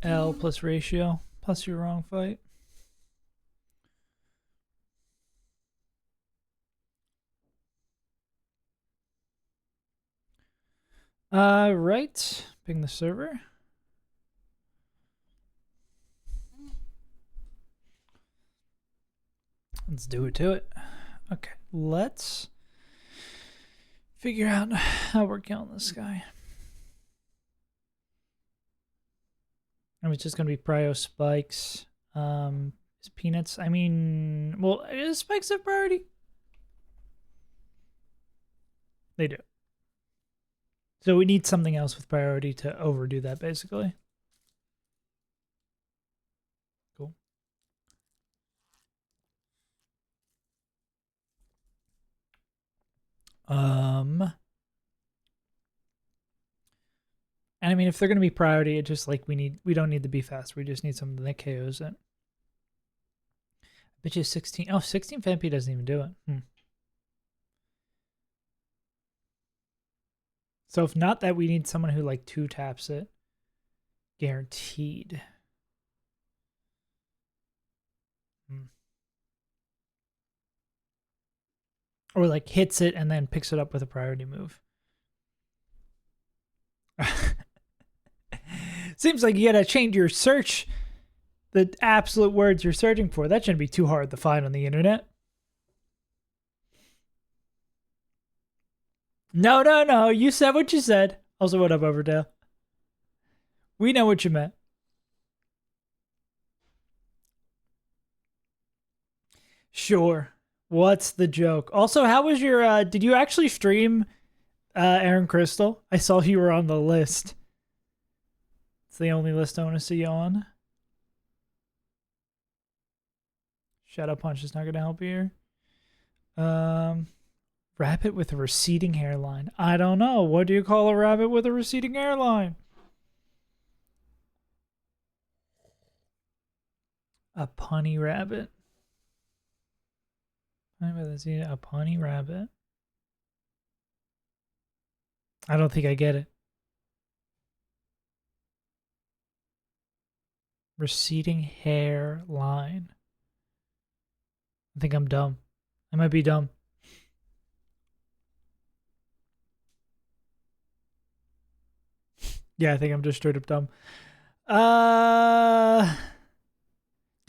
L plus ratio plus your wrong fight. Right. Ping the server. Let's do it to it. Okay, let's figure out how we're killing this guy. And it's just gonna be prio spikes. Is peanuts? I mean, well, is spikes have priority? They do. So we need something else with priority to overdo that, basically. Cool. And I mean, if they're gonna be priority, it's just like we don't need to be fast. We just need something that KOs it. I bet you 16. Oh, 16 Fampi doesn't even do it. So if not that, we need someone who like 2-taps it. Guaranteed. Or like hits it and then picks it up with a priority move. Seems like you gotta change your search, the absolute words you're searching for. That shouldn't be too hard to find on the internet. No. You said what you said. Also, what up, Overdale? We know what you meant. Sure. What's the joke? Also, how was your did you actually stream Aaron Crystal? I saw you were on the list. It's the only list I want to see you on. Shadow Punch is not gonna help you here. Rabbit with a receding hairline. I don't know. What do you call a rabbit with a receding hairline? A punny rabbit. A punny rabbit. I don't think I get it. Receding hairline. I think I'm dumb. I might be dumb. Yeah, I think I'm just straight up dumb. Do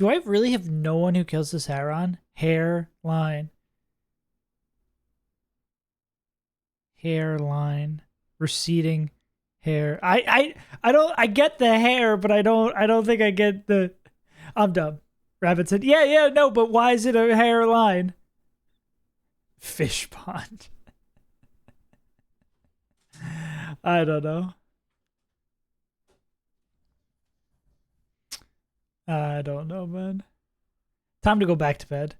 I really have no one who kills this Heron? Hairline. Hairline. Receding hair. I don't I get the hair, but I don't think I get the I'm dumb. Rabbit said, yeah, no, but why is it a hairline? Fish pond. I don't know. I don't know, man. Time to go back to bed.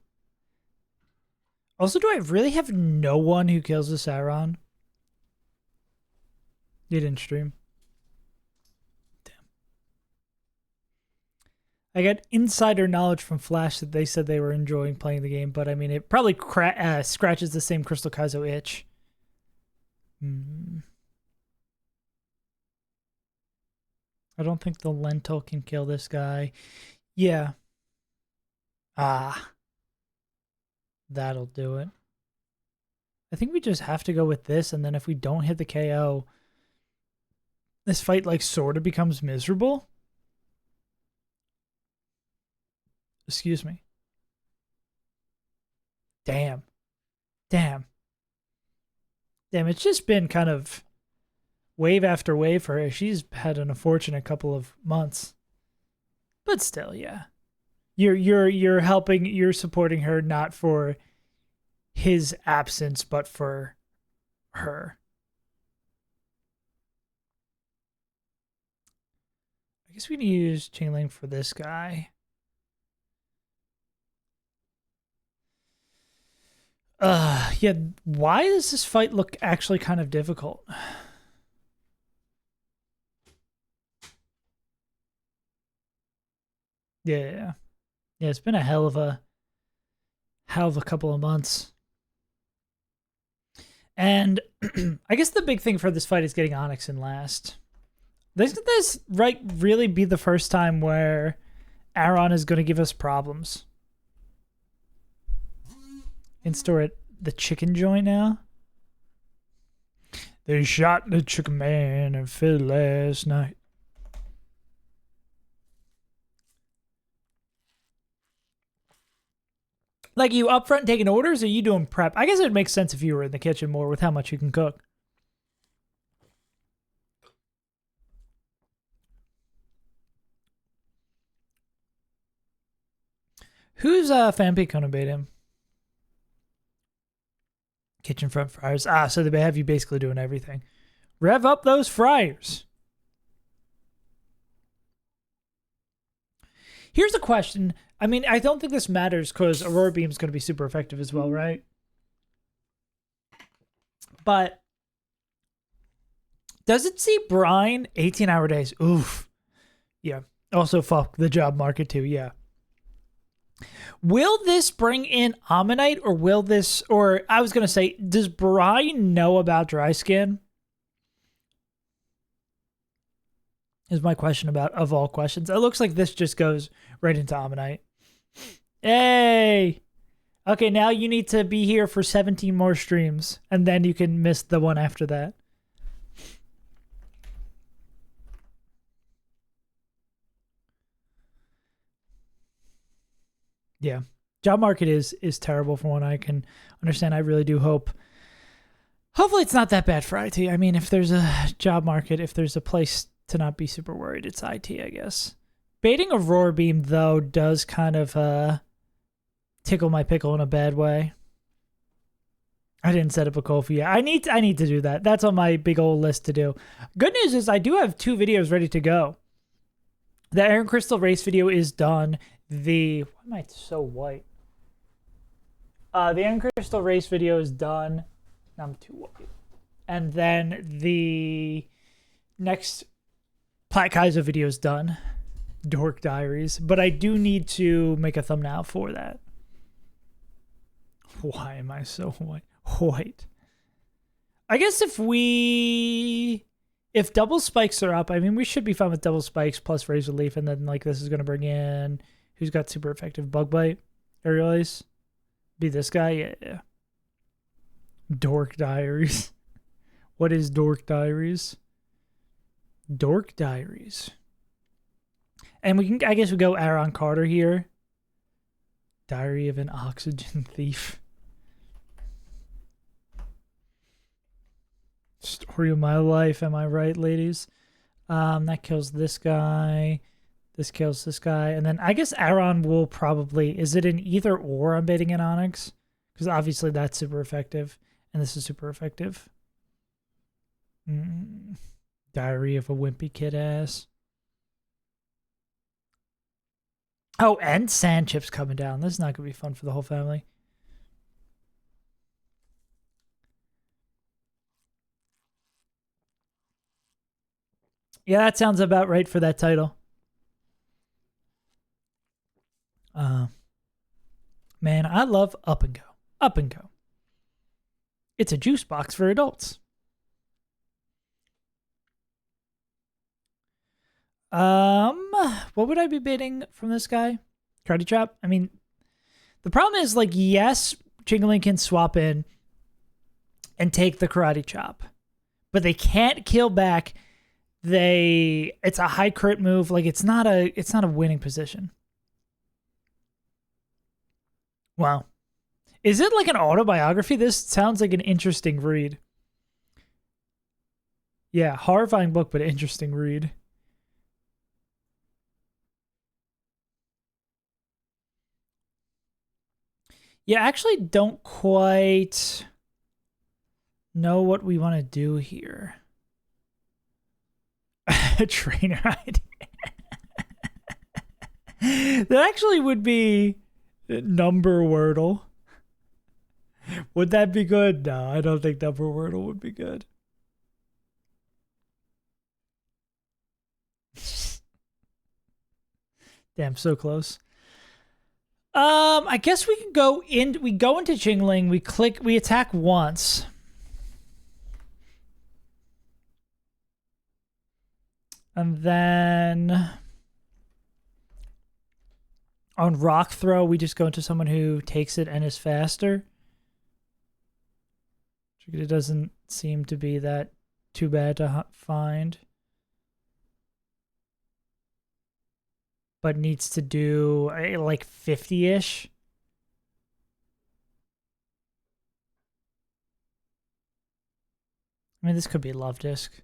Also, do I really have no one who kills the Sauron? You didn't stream. Damn. I got insider knowledge from Flash that they said they were enjoying playing the game, but I mean, it probably scratches the same Crystal Kaizo itch. I don't think the lentil can kill this guy. Yeah. That'll do it. I think we just have to go with this, and then if we don't hit the KO, this fight like sort of becomes miserable. Excuse me. Damn, it's just been kind of wave after wave for her. She's had an unfortunate couple of months, but still, yeah. You're helping, you're supporting her not for his absence, but for her. I guess we need to use Chainlink for this guy. Yeah, why does this fight look actually kind of difficult? Yeah, it's been a hell of a couple of months. And I guess the big thing for this fight is getting Onyx in last. This right really be the first time where Aaron is going to give us problems. In store at the chicken joint now. They shot the chicken man and fed last night. Like, you up front taking orders, or you doing prep? I guess it would make sense if you were in the kitchen more with how much you can cook. Who's fanpic gonna bait him? Kitchen front fryers. So they have you basically doing everything. Rev up those fryers. Here's a question. I mean, I don't think this matters because Aurora Beam's going to be super effective as well, right? But does it see brine 18-hour days? Oof. Yeah. Also, fuck the job market too. Yeah. Will this bring in Ammonite, or will this, or I was going to say, does brine know about dry skin? Is my question about, of all questions. It looks like this just goes right into Ammonite. Hey! Okay, now you need to be here for 17 more streams, and then you can miss the one after that. Yeah. Job market is terrible from what I can understand. I really do hope. Hopefully it's not that bad for IT. I mean, if there's a job market, if there's a place to not be super worried, it's IT, I guess. Baiting a Roar Beam, though, does kind of tickle my pickle in a bad way. I didn't set up a Kofi yet. I need to do that. That's on my big old list to do. Good news is I do have 2 videos ready to go. The Iron Crystal race video is done. Why am I so white? The Iron Crystal race video is done. I'm too white. And then the next Plat Kaizo video is done. Dork Diaries. But I do need to make a thumbnail for that. Why am I so white? I guess if double spikes are up, I mean, we should be fine with double spikes plus Razor Leaf, and then like this is going to bring in, who's got super effective Bug Bite? Aerial Ace? Be this guy? Yeah. Dork Diaries. What is Dork Diaries? Dork Diaries. And we can, I guess we go Aaron Carter here. Diary of an Oxygen Thief. Story of my life, am I right, ladies? That kills this guy. This kills this guy. And then I guess Aaron will probably... Is it an either or I'm baiting in Onyx? Because obviously that's super effective. And this is super effective. Diary of a Wimpy Kid Ass. Oh, and Sand Chips coming down. This is not going to be fun for the whole family. Yeah, that sounds about right for that title. Man, I love Up and Go. Up and Go. It's a juice box for adults. What would I be bidding from this guy? Karate Chop? I mean, the problem is, like, yes, Jingling can swap in and take the Karate Chop, but they can't kill back. It's a high crit move. Like, it's not a winning position. Wow. Is it like an autobiography? This sounds like an interesting read. Yeah, horrifying book, but interesting read. Yeah, I actually don't quite know what we want to do here. Trainer ID. That actually would be Number Wordle. Would that be good? No, I don't think Number Wordle would be good. Damn, so close. I guess we can go in. We go into Jingling. We attack once. And then on rock throw, we just go into someone who takes it and is faster. It doesn't seem to be that too bad to find. But needs to do like 50-ish. I mean, this could be Love Disc.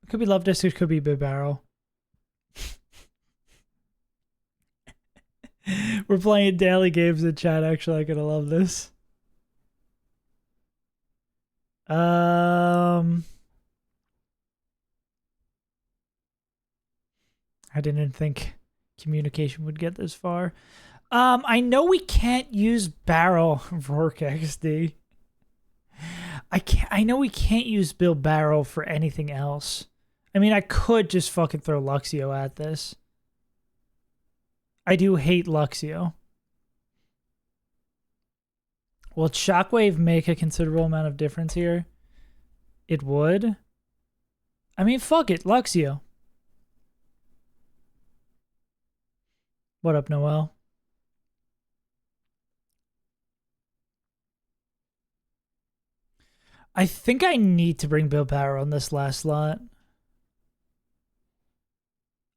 It could be Love Disc, it could be Big Barrel. We're playing daily games in chat, actually. I'm gonna love this. I didn't think communication would get this far. I know we can't use Barrel Roark XD. I know we can't use Bill Barrel for anything else. I mean, I could just fucking throw Luxio at this. I do hate Luxio. Will Shockwave make a considerable amount of difference here? It would. I mean, fuck it, Luxio. What up, Noel? I think I need to bring Bill Barrel on this last slot.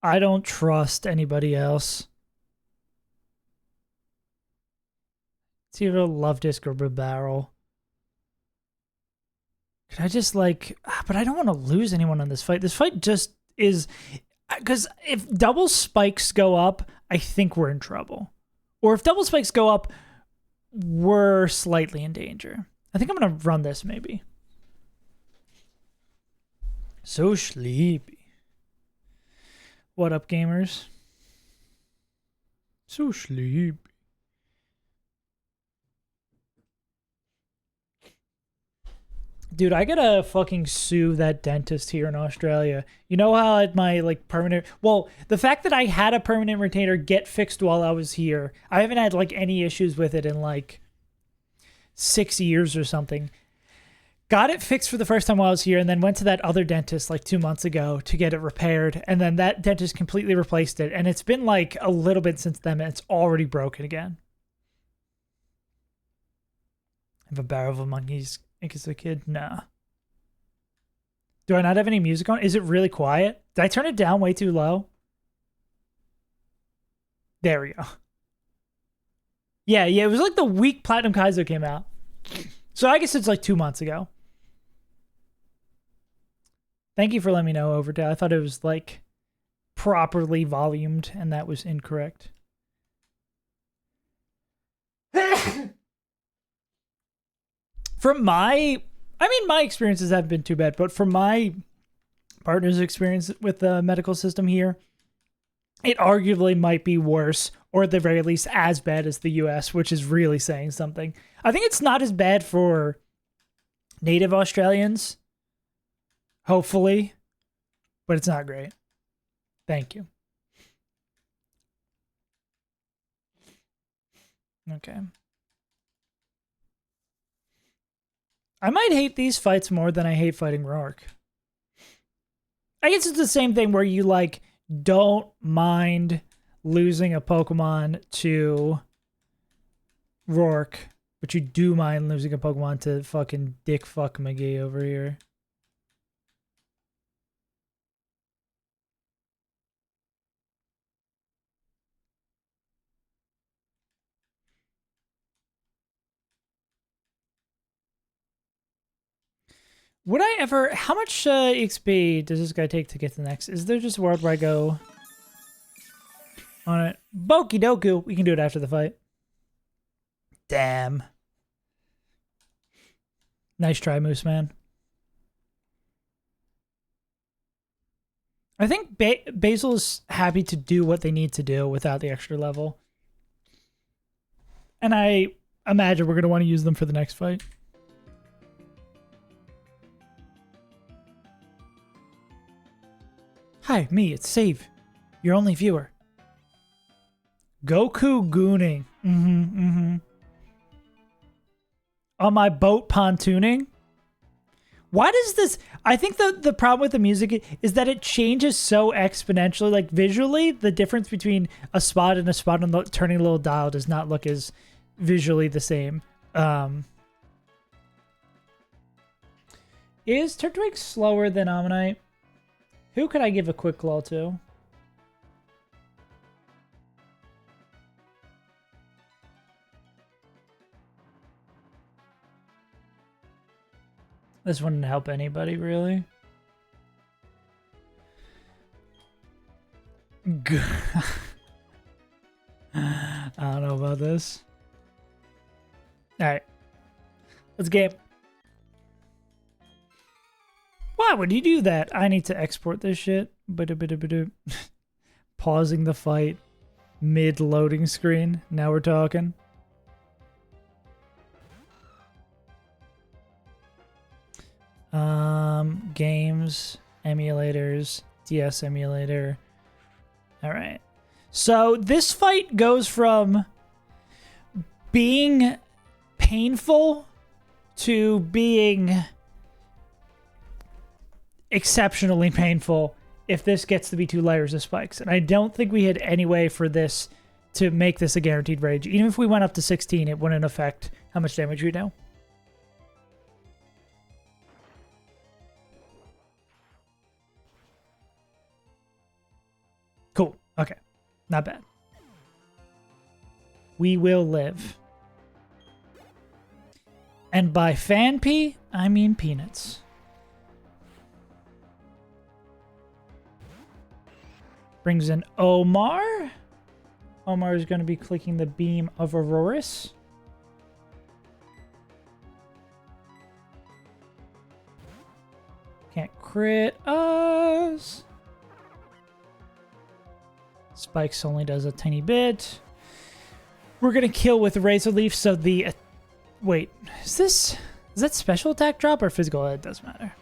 I don't trust anybody else. It's either Love Disc or Bill Barrel. Could I just like... But I don't want to lose anyone on this fight. This fight just is... Because if double spikes go up, I think we're in trouble. Or if double spikes go up, we're slightly in danger. I think I'm going to run this, maybe. So sleepy. What up, gamers? So sleepy. Dude, I gotta fucking sue that dentist here in Australia. You know how at my like permanent... Well, the fact that I had a permanent retainer get fixed while I was here, I haven't had like any issues with it in like 6 years or something. Got it fixed for the first time while I was here and then went to that other dentist like 2 months ago to get it repaired. And then that dentist completely replaced it. And it's been like a little bit since then and it's already broken again. I have a barrel of monkeys. I think it's a kid. Nah. Do I not have any music on? Is it really quiet? Did I turn it down way too low? There we go. Yeah, it was like the week Platinum Kaizo came out. So I guess it's like 2 months ago. Thank you for letting me know, Overdale. I thought it was like properly volumed and that was incorrect. From my experiences haven't been too bad, but from my partner's experience with the medical system here, it arguably might be worse, or at the very least as bad as the US, which is really saying something. I think it's not as bad for native Australians, hopefully, but it's not great. Thank you. Okay. I might hate these fights more than I hate fighting Roark. I guess it's the same thing where you, like, don't mind losing a Pokemon to Roark, but you do mind losing a Pokemon to fucking Dick Fuck McGee over here. Would I ever... How much XP does this guy take to get to the next? Is there just a world where I go on it? Boki Doku. We can do it after the fight. Damn. Nice try, Moose Man. I think Basil's happy to do what they need to do without the extra level. And I imagine we're going to want to use them for the next fight. Hi, me, it's Save, your only viewer. Goku gooning. On my boat pontooning? Why does this... I think the problem with the music is that it changes so exponentially. Like, visually, the difference between a spot and turning a little dial does not look as visually the same. Is Turtwig slower than Ammonite? Who could I give a quick claw to? This wouldn't help anybody, really. I don't know about this. Alright. Let's game. Why would you do that? I need to export this shit. Pausing the fight mid-loading screen. Now we're talking. Games, emulators, DS emulator. All right. So this fight goes from being painful to being exceptionally painful if this gets to be 2 layers of spikes. And I don't think we had any way for this to make this a guaranteed rage. Even if we went up to 16, it wouldn't affect how much damage we do. Cool. Okay. Not bad. We will live. And by fan pea, I mean peanuts. Brings in Omar. Omar is going to be clicking the beam of Auroras. Can't crit us. Spikes only does a tiny bit. We're going to kill with Razor Leaf, so the... wait, is that special attack drop or physical? It doesn't matter.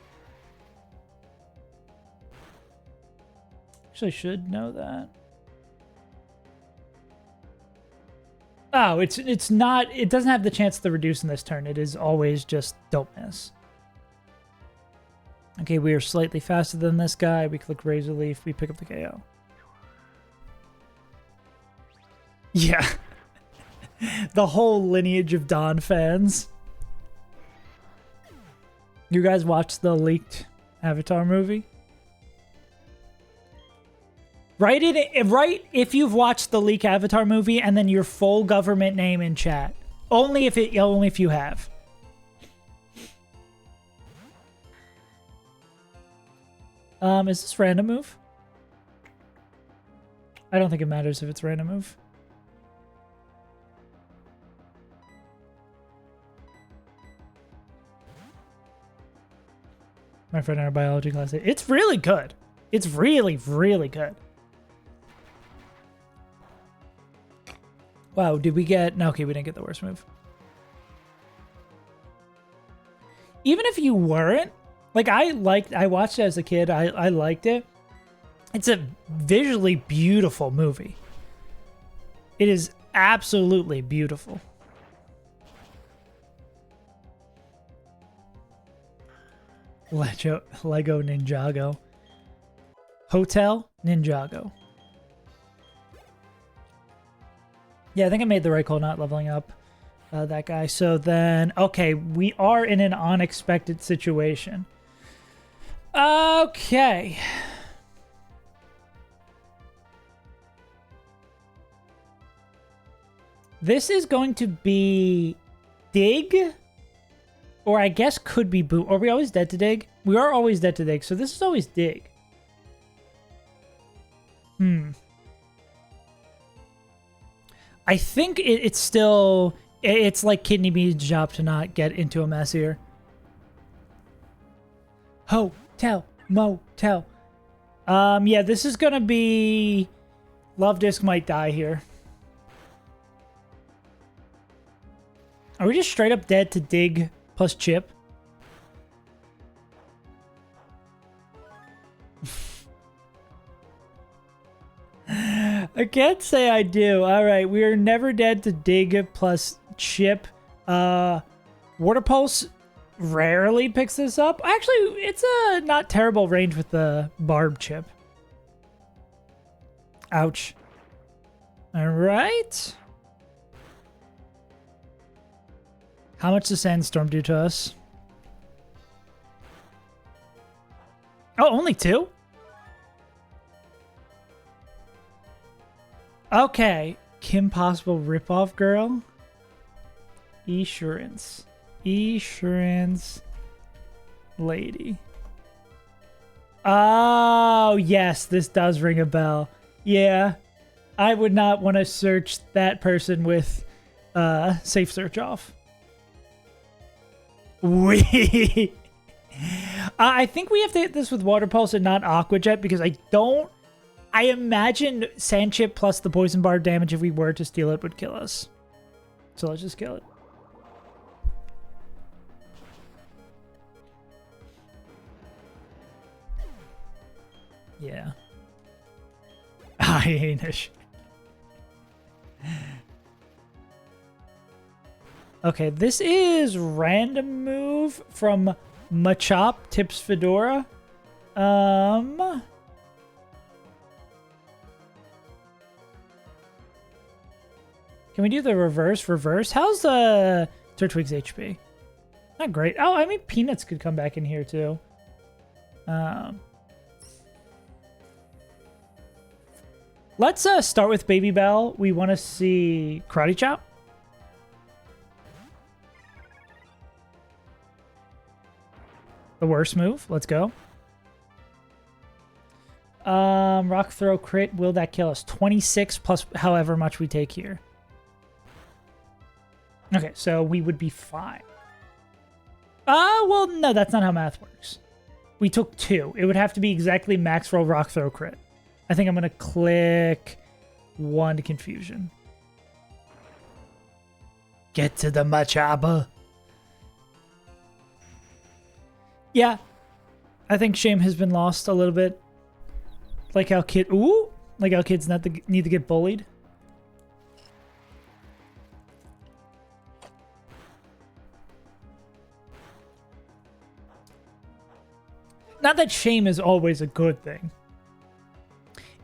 Actually, should know that. Oh, it's not... it doesn't have the chance to reduce in this turn. It is always just don't miss. Okay, we are slightly faster than this guy. We click Razor Leaf. We pick up the KO. Yeah. The whole lineage of Dawn fans. You guys watched the leaked Avatar movie? Write if you've watched the leaked Avatar movie and then your full government name in chat. Only if you have. Is this random move? I don't think it matters if it's random move. My friend in our biology class said, it's really good. It's really, really good. Wow, did we get... no, okay, we didn't get the worst move. Even if you weren't, like, I watched it as a kid. I liked it. It's a visually beautiful movie. It is absolutely beautiful. Lego Ninjago. Hotel Ninjago. Yeah, I think I made the right call not leveling up that guy. So then, okay, we are in an unexpected situation. Okay. This is going to be Dig. Or I guess could be Boom. Are we always dead to Dig? We are always dead to Dig, so this is always Dig. I think it's still... it's like Kidney Bean's job to not get into a mess here. Hotel. Motel. Yeah, this is gonna be... Love Disc might die here. Are we just straight up dead to Dig plus Chip? I can't say I do. All right, we are never dead to Dig plus Chip. Water Pulse rarely picks this up. Actually, it's a not terrible range with the barb chip. Ouch. All right. How much does Sandstorm do to us? Oh, only 2? Okay. Kim Possible ripoff girl. Esurance. Esurance lady. Oh, yes. This does ring a bell. Yeah. I would not want to search that person with safe search off. I think we have to hit this with Water Pulse and not Aqua Jet because I imagine Sand Chip plus the Poison Bar damage if we were to steal it would kill us. So let's just kill it. Yeah. Hyenish. Okay, this is random move from Machop Tips Fedora. Can we do the reverse? How's the Turtwig's HP? Not great. Oh, I mean, Peanuts could come back in here too. Let's start with Baby Bell. We want to see Karate Chop. The worst move. Let's go. Rock Throw crit. Will that kill us? 26 plus however much we take here. Okay, so we would be fine. Well, no, that's not how math works. We took 2. It would have to be exactly max roll Rock Throw crit. I think I'm going to click 1 to Confusion. Get to the Machaba. Yeah. I think shame has been lost a little bit. Like how kids need to get bullied. Not that shame is always a good thing.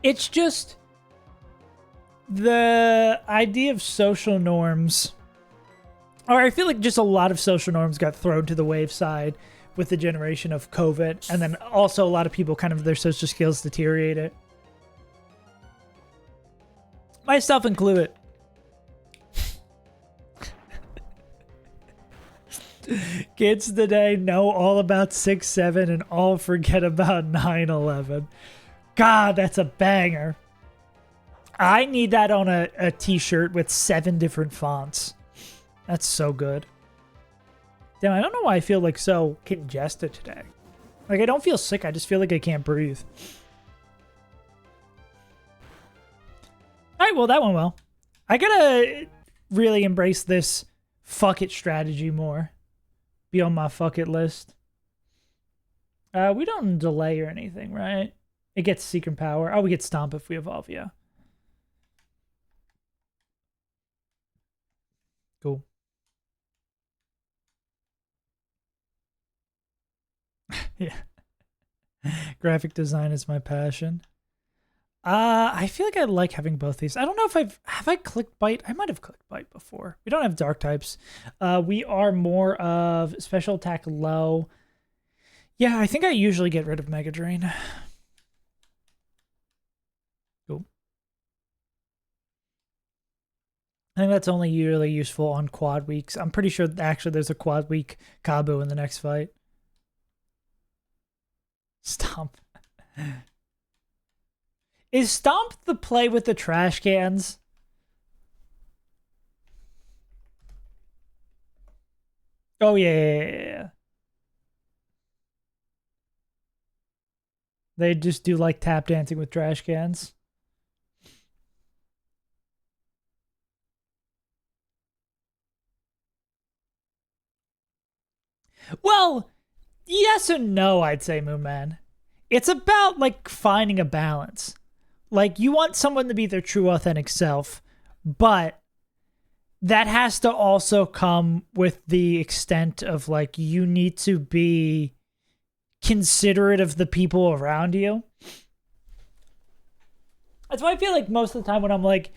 It's just the idea of social norms, or I feel like just a lot of social norms got thrown to the wave side with the generation of COVID, and then also a lot of people kind of their social skills deteriorated. Myself included. Kids today know all about 6'7" and all forget about 9'11". God, that's a banger. I need that on a t-shirt with 7 different fonts. That's so good. Damn, I don't know why I feel like so congested today. Like, I don't feel sick, I just feel like I can't breathe. Alright, well, that went well. I gotta really embrace this fuck it strategy more. Be on my fuck it list. We don't delay or anything, right? It gets Secret Power. Oh, we get Stomp if we evolve, yeah. Cool. Yeah. Graphic design is my passion. I feel like I like having both these. I don't know if have I clicked Bite? I might have clicked Bite before. We don't have dark types. We are more of special attack low. Yeah, I think I usually get rid of Mega Drain. Cool. I think that's only really useful on quad weeks. I'm pretty sure actually there's a quad week Kabu in the next fight. Stomp. Is Stomp the play with the trash cans? Oh, yeah. They just do like tap dancing with trash cans. Well, yes and no, I'd say, Moonman. It's about, like, finding a balance. Like, you want someone to be their true, authentic self, but that has to also come with the extent of like you need to be considerate of the people around you. That's why I feel like most of the time when I'm like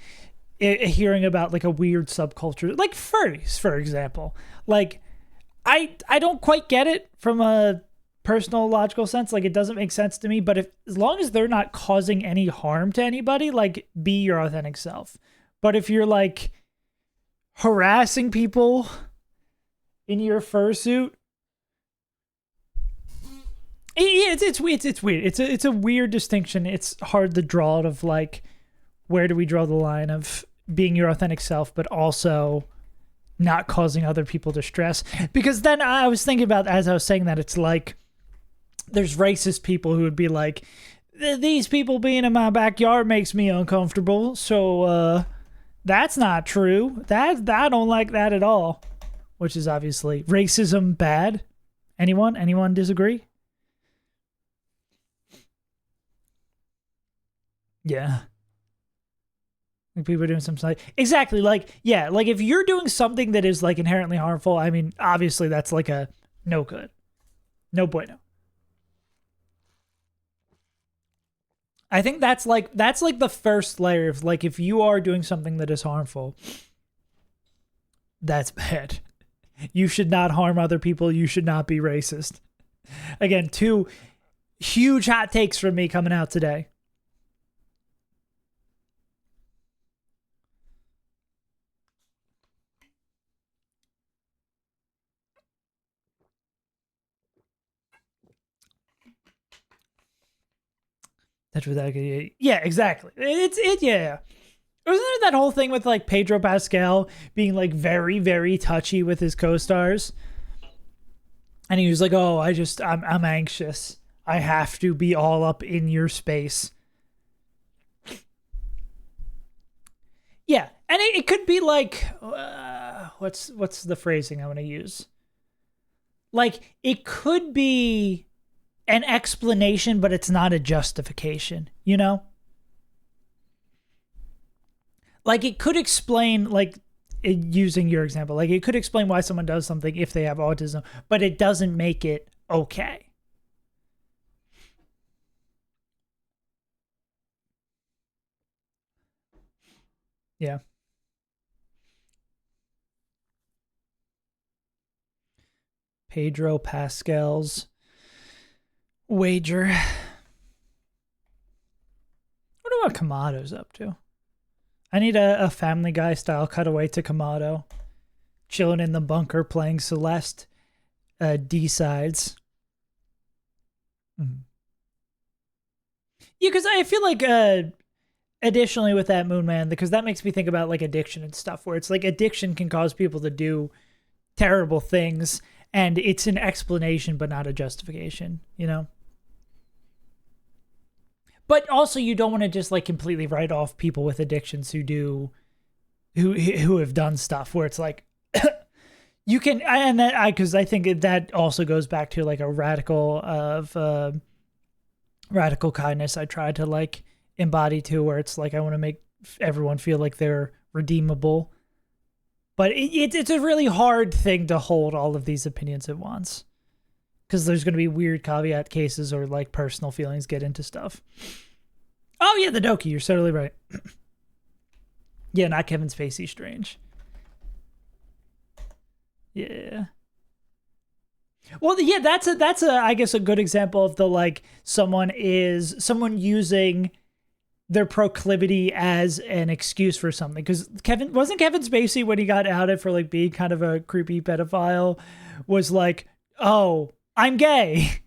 hearing about like a weird subculture, like furries, for example, like I don't quite get it from a personal logical sense. Like it doesn't make sense to me. But if as long as they're not causing any harm to anybody, like be your authentic self. But if you're like harassing people in your fursuit, it's weird. It's weird. It's a weird distinction. It's hard to draw out of like where do we draw the line of being your authentic self, but also not causing other people distress. Because then I was thinking about, as I was saying that, it's like there's racist people who would be like, these people being in my backyard makes me uncomfortable. So that's not true. That I don't like that at all. Which is obviously racism bad. Anyone disagree? Yeah. Like people are doing some side. Exactly. Like, yeah, like if you're doing something that is like inherently harmful, I mean, obviously that's like a no good. No bueno. I think that's like the first layer of like if you are doing something that is harmful, that's bad. You should not harm other people. You should not be racist. Again, two huge hot takes from me coming out today. That's what that. Yeah, exactly. Yeah. Wasn't there that whole thing with like Pedro Pascal being like very, very touchy with his co-stars? And he was like, "Oh, I'm anxious. I have to be all up in your space." Yeah, and it could be like, what's the phrasing I want to use? Like it could be an explanation, but it's not a justification. You know, like it could explain like using your example, like it could explain why someone does something if they have autism, but it doesn't make it okay. Yeah. Pedro Pascal's wager. What about Kamado's up to? I need a Family Guy style cutaway to Kamado. Chilling in the bunker playing Celeste D-sides. Mm. Yeah, because I feel like additionally with that Moon Man, because that makes me think about like addiction and stuff, where it's like addiction can cause people to do terrible things, and it's an explanation but not a justification, you know? But also you don't want to just like completely write off people with addictions who have done stuff where it's like you can, and that because I think that also goes back to like a radical kindness I try to like embody too, where it's like I want to make everyone feel like they're redeemable. But it's a really hard thing to hold all of these opinions at once, because there's going to be weird caveat cases or like personal feelings get into stuff. Oh yeah, the Doki, you're totally right. Yeah, not Kevin Spacey strange. Yeah. Well, yeah, that's a I guess a good example of the like someone using their proclivity as an excuse for something. Because Kevin Spacey, when he got outed for like being kind of a creepy pedophile, was like, "Oh, I'm gay,"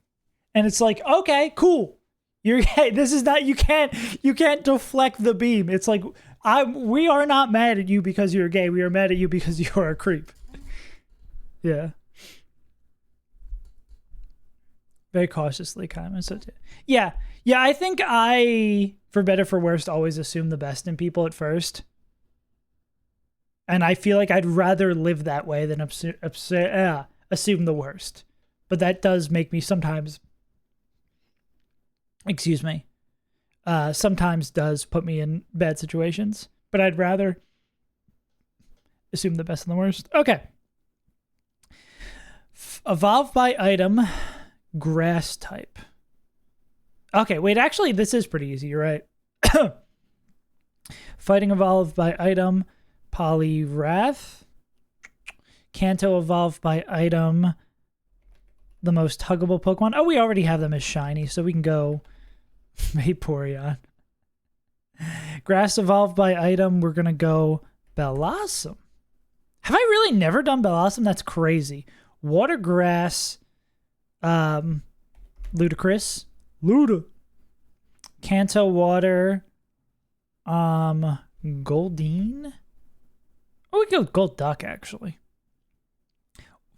and it's like, okay, cool, you're gay. This is not, you can't deflect the beam. It's like we are not mad at you because you're gay. We are mad at you because you're a creep. Yeah. Very cautiously kind of. So, yeah. I think I, for better for worse, always assume the best in people at first. And I feel like I'd rather live that way than assume the worst. But that does make me sometimes, excuse me, sometimes does put me in bad situations. But I'd rather assume the best and the worst. Okay. Evolve by item, grass type. Okay, wait, actually, this is pretty easy. You're right. Fighting evolved by item, Poliwrath. Kanto evolved by item, the most huggable Pokemon. Oh, we already have them as shiny, so we can go Vaporeon. Grass evolved by item, we're going to go Bellossom. Have I really never done Bellossom? That's crazy. Water grass, Ludicrous. Luda. Kanto water, Goldeen. Oh, we go Golduck, actually.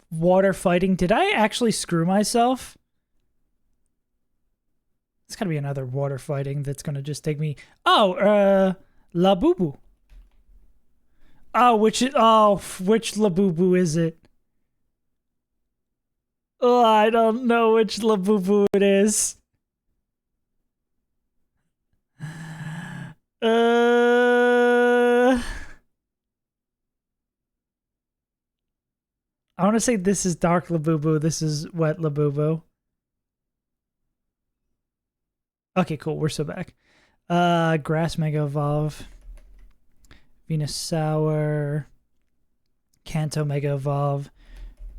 Water fighting. Did I actually screw myself? It's gotta be another water fighting that's gonna just take me. Oh, Labubu. Oh, which Labubu is it? Oh, I don't know which Labubu it is. I want to say this is Dark Labubu. This is Wet Labubu. Okay, cool. We're so back. Grass Mega Evolve. Venusaur. Kanto Mega Evolve.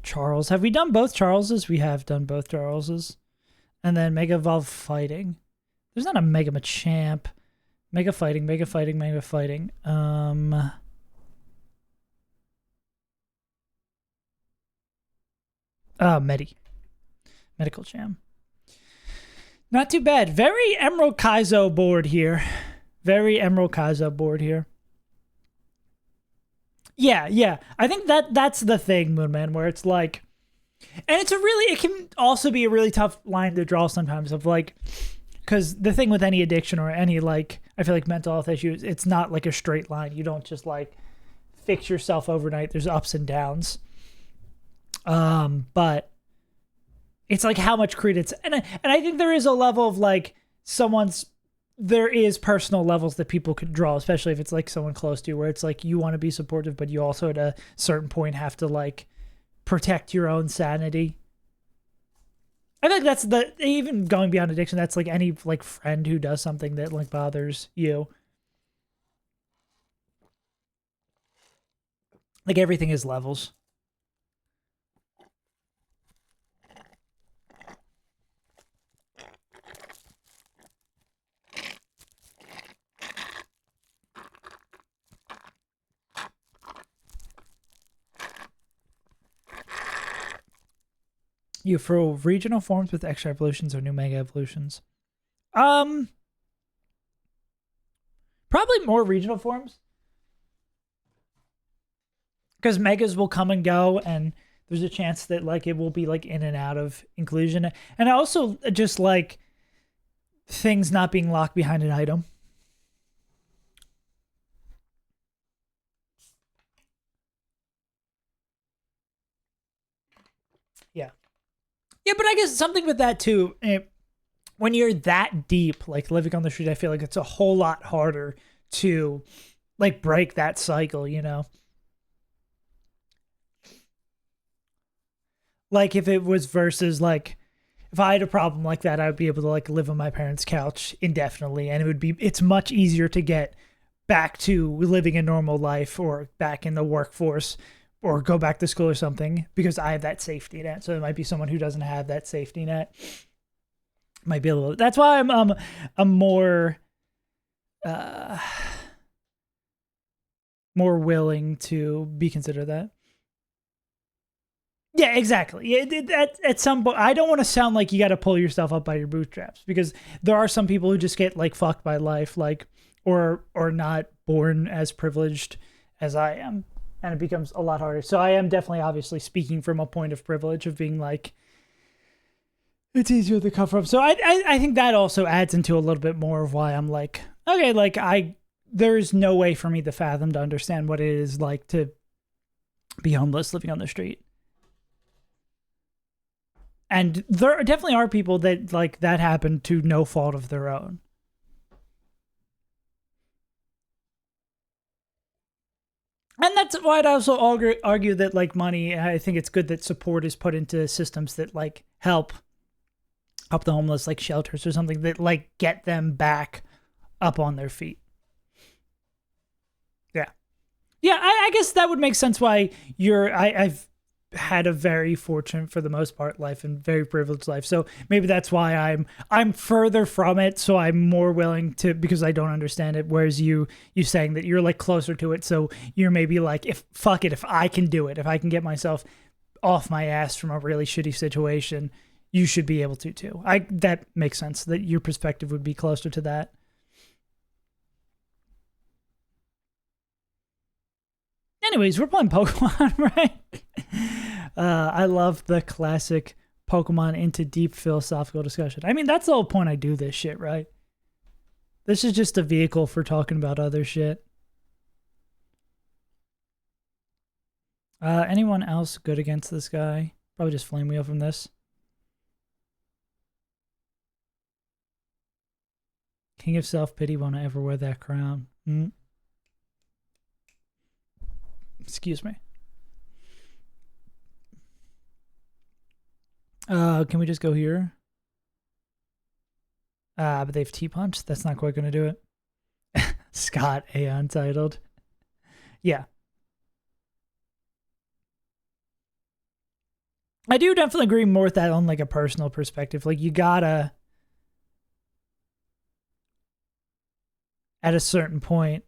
Charles. Have we done both Charleses? We have done both Charleses. And then Mega Evolve Fighting. There's not a Mega Machamp. Mega Fighting, Mega Fighting, Mega Fighting. Medical Jam. Not too bad. Very Emerald Kaizo board here. Very Emerald Kaizo board here. Yeah. I think that's the thing, Moonman, where it's like, and it can also be a really tough line to draw sometimes of like, because the thing with any addiction or any like, I feel like mental health issues, it's not like a straight line. You don't just like fix yourself overnight. There's ups and downs. But it's like how much credence, and I think there is a level of like there is personal levels that people could draw, especially if it's like someone close to you, where it's like you want to be supportive, but you also at a certain point have to like protect your own sanity. I think that's even going beyond addiction, that's like any like friend who does something that like bothers you. Like everything is levels. You for regional forms with extra evolutions or new mega evolutions? Probably more regional forms. Because megas will come and go, and there's a chance that like it will be like in and out of inclusion. And also just like things not being locked behind an item. Yeah, but I guess something with that too, when you're that deep, like living on the street, I feel like it's a whole lot harder to like break that cycle, you know? Like if it was versus like, if I had a problem like that, I would be able to like live on my parents' couch indefinitely, and it's much easier to get back to living a normal life or back in the workforce or go back to school or something, because I have that safety net. So it might be someone who doesn't have that safety net. Might be a little. That's why I'm more more willing to be considered that. Yeah, exactly. At some point, I don't want to sound like you got to pull yourself up by your bootstraps, because there are some people who just get like fucked by life, like or not born as privileged as I am. And it becomes a lot harder. So I am definitely obviously speaking from a point of privilege of being like, it's easier to come from. So I think that also adds into a little bit more of why I'm like, okay, like there's no way for me to fathom to understand what it is like to be homeless living on the street. And there definitely are people that like that happened to no fault of their own. And that's why I'd also argue that like money, I think it's good that support is put into systems that like help the homeless, like shelters or something that like get them back up on their feet. Yeah. Yeah, I guess that would make sense why I've had a very fortunate, for the most part, life and very privileged life. So maybe that's why I'm further from it. So I'm more willing to, because I don't understand it. Whereas you saying that you're like closer to it. So you're maybe like, if fuck it, if I can do it, if I can get myself off my ass from a really shitty situation, you should be able to too. That makes sense that your perspective would be closer to that. Anyways, we're playing Pokemon, right? I love the classic Pokemon into deep philosophical discussion. I mean, that's the whole point I do this shit, right? This is just a vehicle for talking about other shit. Anyone else good against this guy? Probably just Flame Wheel from this. King of Self-Pity won't ever wear that crown. Excuse me. Can we just go here? But they've T-Punch. That's not quite going to do it. Scott, A untitled. Yeah. I do definitely agree more with that on like a personal perspective. Like you gotta, at a certain point.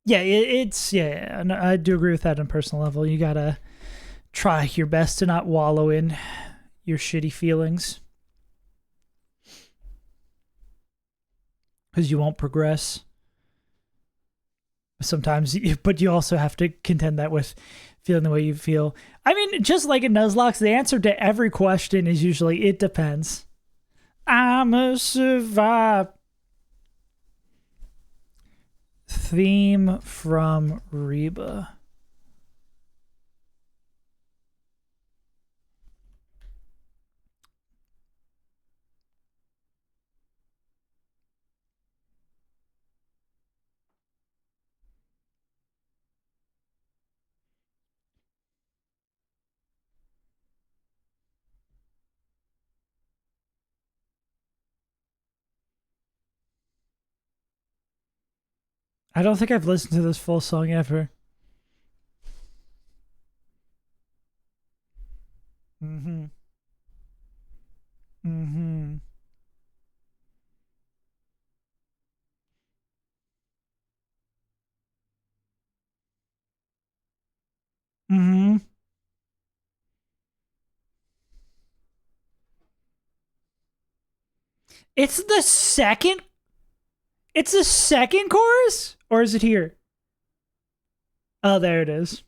Yeah, yeah. I do agree with that on a personal level. You gotta try your best to not wallow in your shitty feelings, because you won't progress. Sometimes, but you also have to contend that with feeling the way you feel. I mean, just like in Nuzlocke, the answer to every question is usually, it depends. I'ma survive. Theme from Reba. I don't think I've listened to this full song ever. Mm-hmm. Mm-hmm. Mm-hmm. It's the second. It's the second chorus, or is it here? Oh, there it is.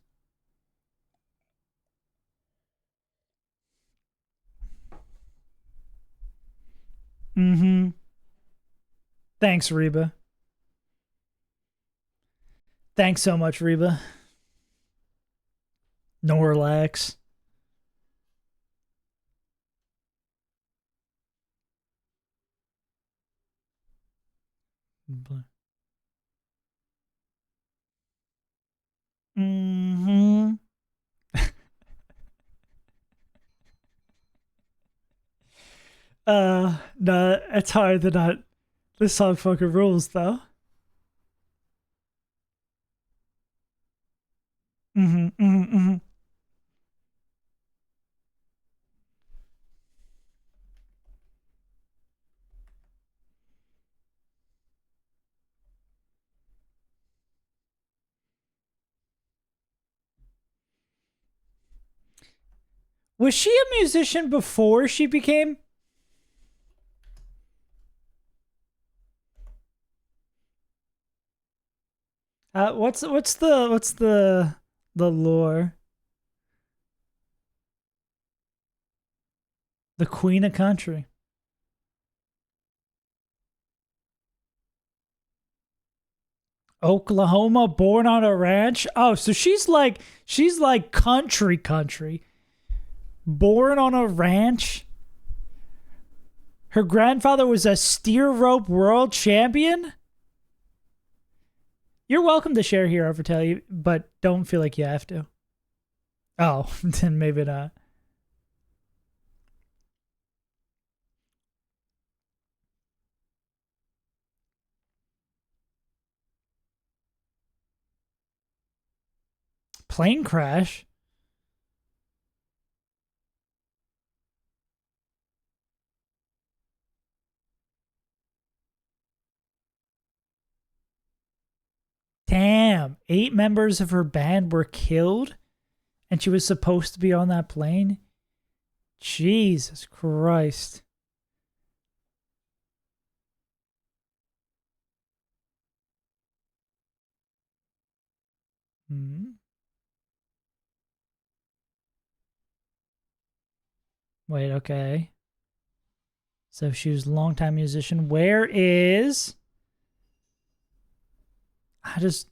Mm-hmm. Thanks, Reba. Thanks so much, Reba. Norlax. Mm-hmm. No, it's hard to not. This song fucking rules, though. Mm-hmm. Mm-hmm. Mm-hmm. Was she a musician before she became? What's the lore? The Queen of Country. Oklahoma, born on a ranch. Oh, so she's like country. Born on a ranch. Her grandfather was a steer rope world champion. You're welcome to share here, Overtell, but don't feel like you have to. Oh, then maybe not. Plane crash? Damn, 8 members of her band were killed and she was supposed to be on that plane? Jesus Christ. Hmm. Wait, okay. So she was a longtime musician. Where is... I just...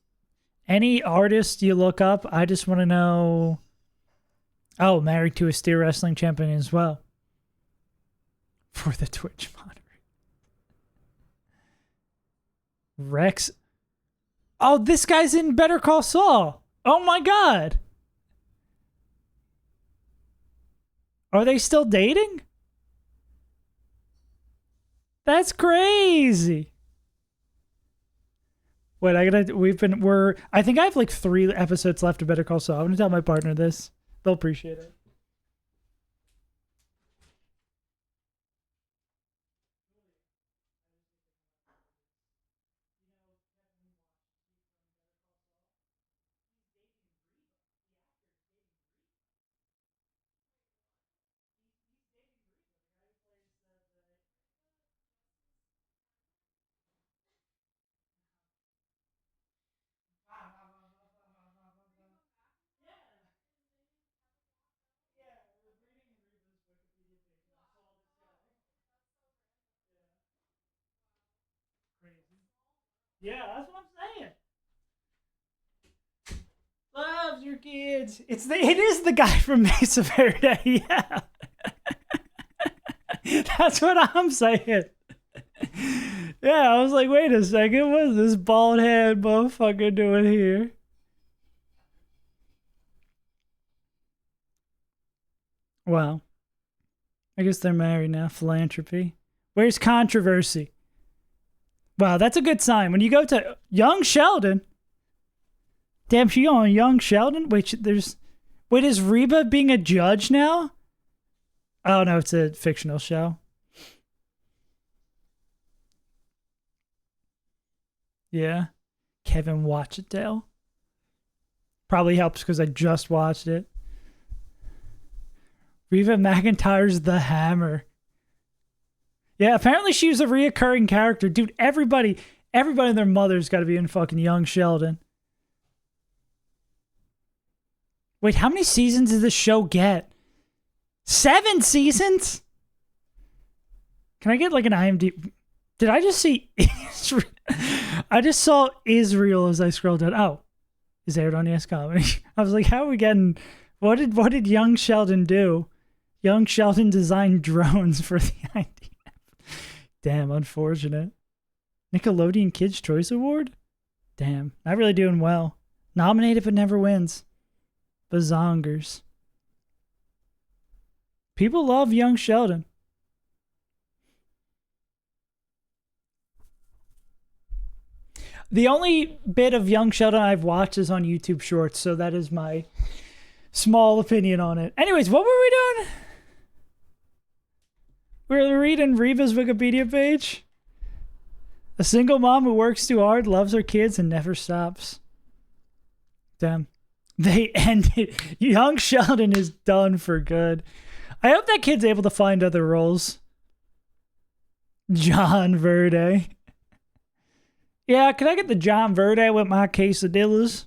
Any artist you look up, I just want to know... Oh, married to a steer wrestling champion as well. For the Twitch moderator. Rex. Oh, this guy's in Better Call Saul. Oh my god. Are they still dating? That's crazy. Wait, I think I have like 3 episodes left of Better Call Saul. I'm gonna tell my partner this. They'll appreciate it. Yeah, that's what I'm saying. Loves your kids. It is the guy from Mesa Verde. Yeah. That's what I'm saying. Yeah, I was like, wait a second, what is this bald head motherfucker doing here? Wow. I guess they're married now. Philanthropy. Where's controversy? Wow, that's a good sign. When you go to Young Sheldon. Damn, she on Young Sheldon? Wait, is Reba being a judge now? Oh no, it's a fictional show. Yeah. Kevin Watchdale. Probably helps because I just watched it. Reba McEntire's The Hammer. Yeah, apparently she was a reoccurring character. Dude, everybody and their mother's got to be in fucking Young Sheldon. Wait, how many seasons did this show get? 7 seasons? Can I get like an IMDb? Did I just see I just saw Israel as I scrolled down. Oh, is aired on Yes Comedy. I was like, how are we getting... What did Young Sheldon do? Young Sheldon designed drones for the idea. Damn, unfortunate. Nickelodeon Kids' Choice Award? Damn, not really doing well. Nominated but never wins. Bazongers. People love Young Sheldon. The only bit of Young Sheldon I've watched is on YouTube Shorts, so that is my small opinion on it. Anyways, what were we doing? We're reading Reba's Wikipedia page. A single mom who works too hard, loves her kids, and never stops. Damn. They ended. Young Sheldon is done for good. I hope that kid's able to find other roles. John Verde. Yeah, can I get the John Verde with my quesadillas?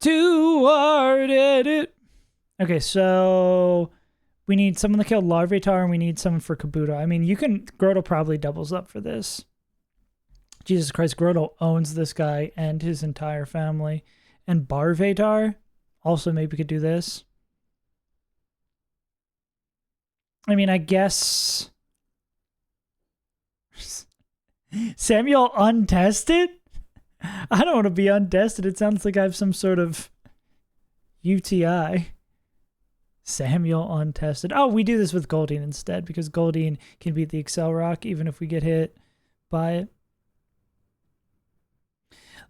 Too hard at it. Okay, so we need someone to kill Larvitar and we need someone for Kabuto. I mean, Grotto probably doubles up for this. Jesus Christ, Grotto owns this guy and his entire family. And Barvatar also maybe could do this. I mean, I guess Samuel untested? I don't want to be untested. It sounds like I have some sort of UTI. Samuel untested. Oh, we do this with Goldine instead because Goldine can beat the Excel Rock even if we get hit by it.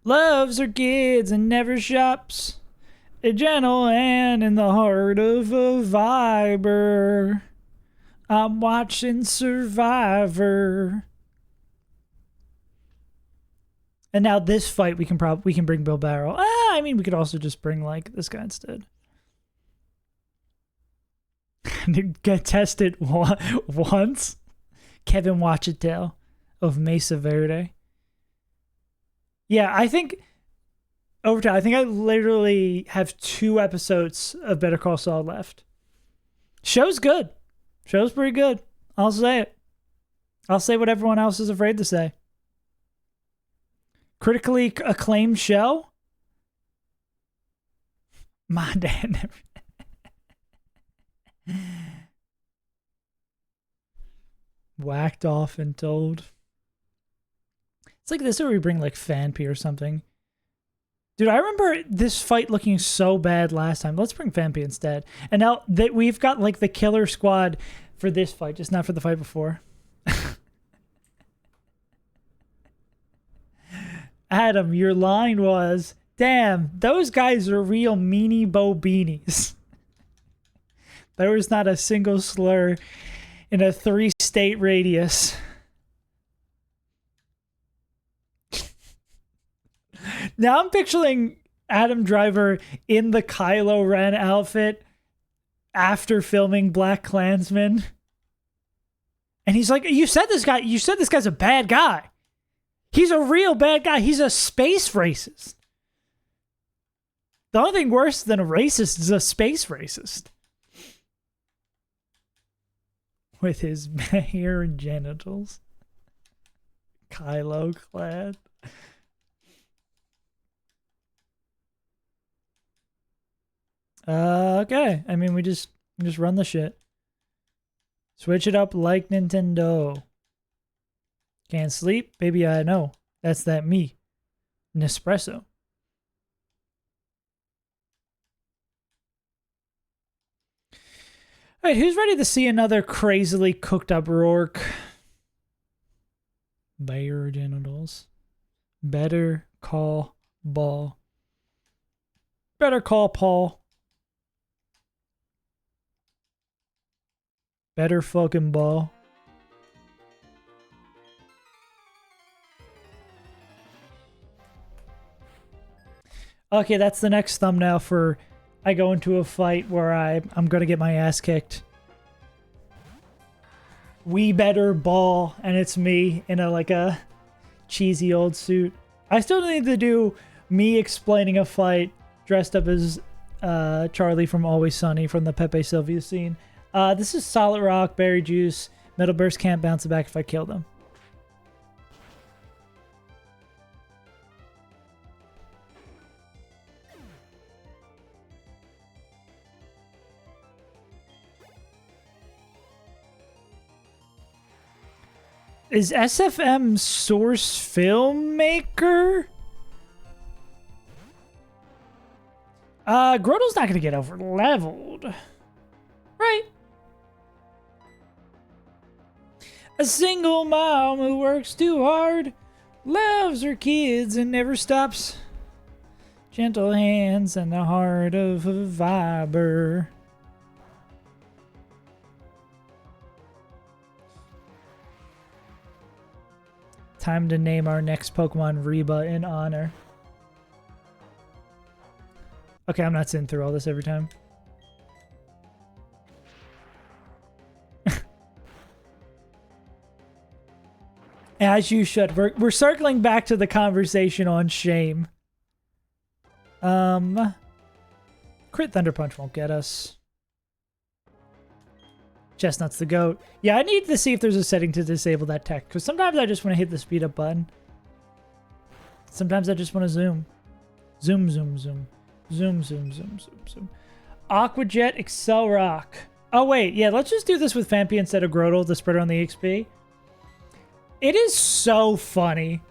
Loves her kids and never shops. A gentle hand in the heart of a viber. I'm watching Survivor. And now this fight we can bring Bill Barrel. I mean, we could also just bring like this guy instead. Get tested once. Kevin Watchitail of Mesa Verde. Yeah, I think over time, I think I literally have 2 episodes of Better Call Saul left. Show's good. Show's pretty good. I'll say it. I'll say what everyone else is afraid to say. Critically acclaimed show? My dad never... Whacked off and told. It's like this where we bring like Fanpy or something. Dude, I remember this fight looking so bad last time. Let's bring Fanpy instead. And now that we've got like the killer squad for this fight, just not for the fight before. Adam, your line was, damn, those guys are real meanie bo beanies. There was not a single slur in a 3-state radius. Now I'm picturing Adam Driver in the Kylo Ren outfit after filming Black Klansman. And he's like, you said this guy's a bad guy. He's a real bad guy. He's a space racist. The only thing worse than a racist is a space racist. With his hair and genitals. Kylo clad. Okay. I mean, we just run the shit. Switch it up like Nintendo. Can't sleep? Baby, I know. That's that me. Nespresso. Alright, who's ready to see another crazily cooked up Roark? Bare genitals. Better call ball. Better call Paul. Better fucking ball. Okay, that's the next thumbnail for I go into a fight where I'm gonna get my ass kicked. We better ball, and it's me in a cheesy old suit. I still need to do me explaining a fight dressed up as Charlie from Always Sunny from the Pepe Sylvia scene. This is Solid Rock, Berry Juice. Metal Burst can't bounce it back if I kill them. Is SFM Source Filmmaker? Grodel's not gonna get over leveled. Right. A single mom who works too hard, loves her kids and never stops. Gentle hands and the heart of a viber. Time to name our next Pokemon Reba in honor. Okay, I'm not sitting through all this every time. As you should. We're circling back to the conversation on shame. Crit Thunder Punch won't get us. Chestnut's the goat. Yeah, I need to see if there's a setting to disable that tech, because sometimes I just want to hit the speed up button. Sometimes I just want to zoom. Zoom, zoom, zoom. Zoom, zoom, zoom, zoom, zoom. Aqua Jet, Excel Rock. Oh, wait. Yeah, let's just do this with Fampi instead of Grodel to spread on the XP. It is so funny.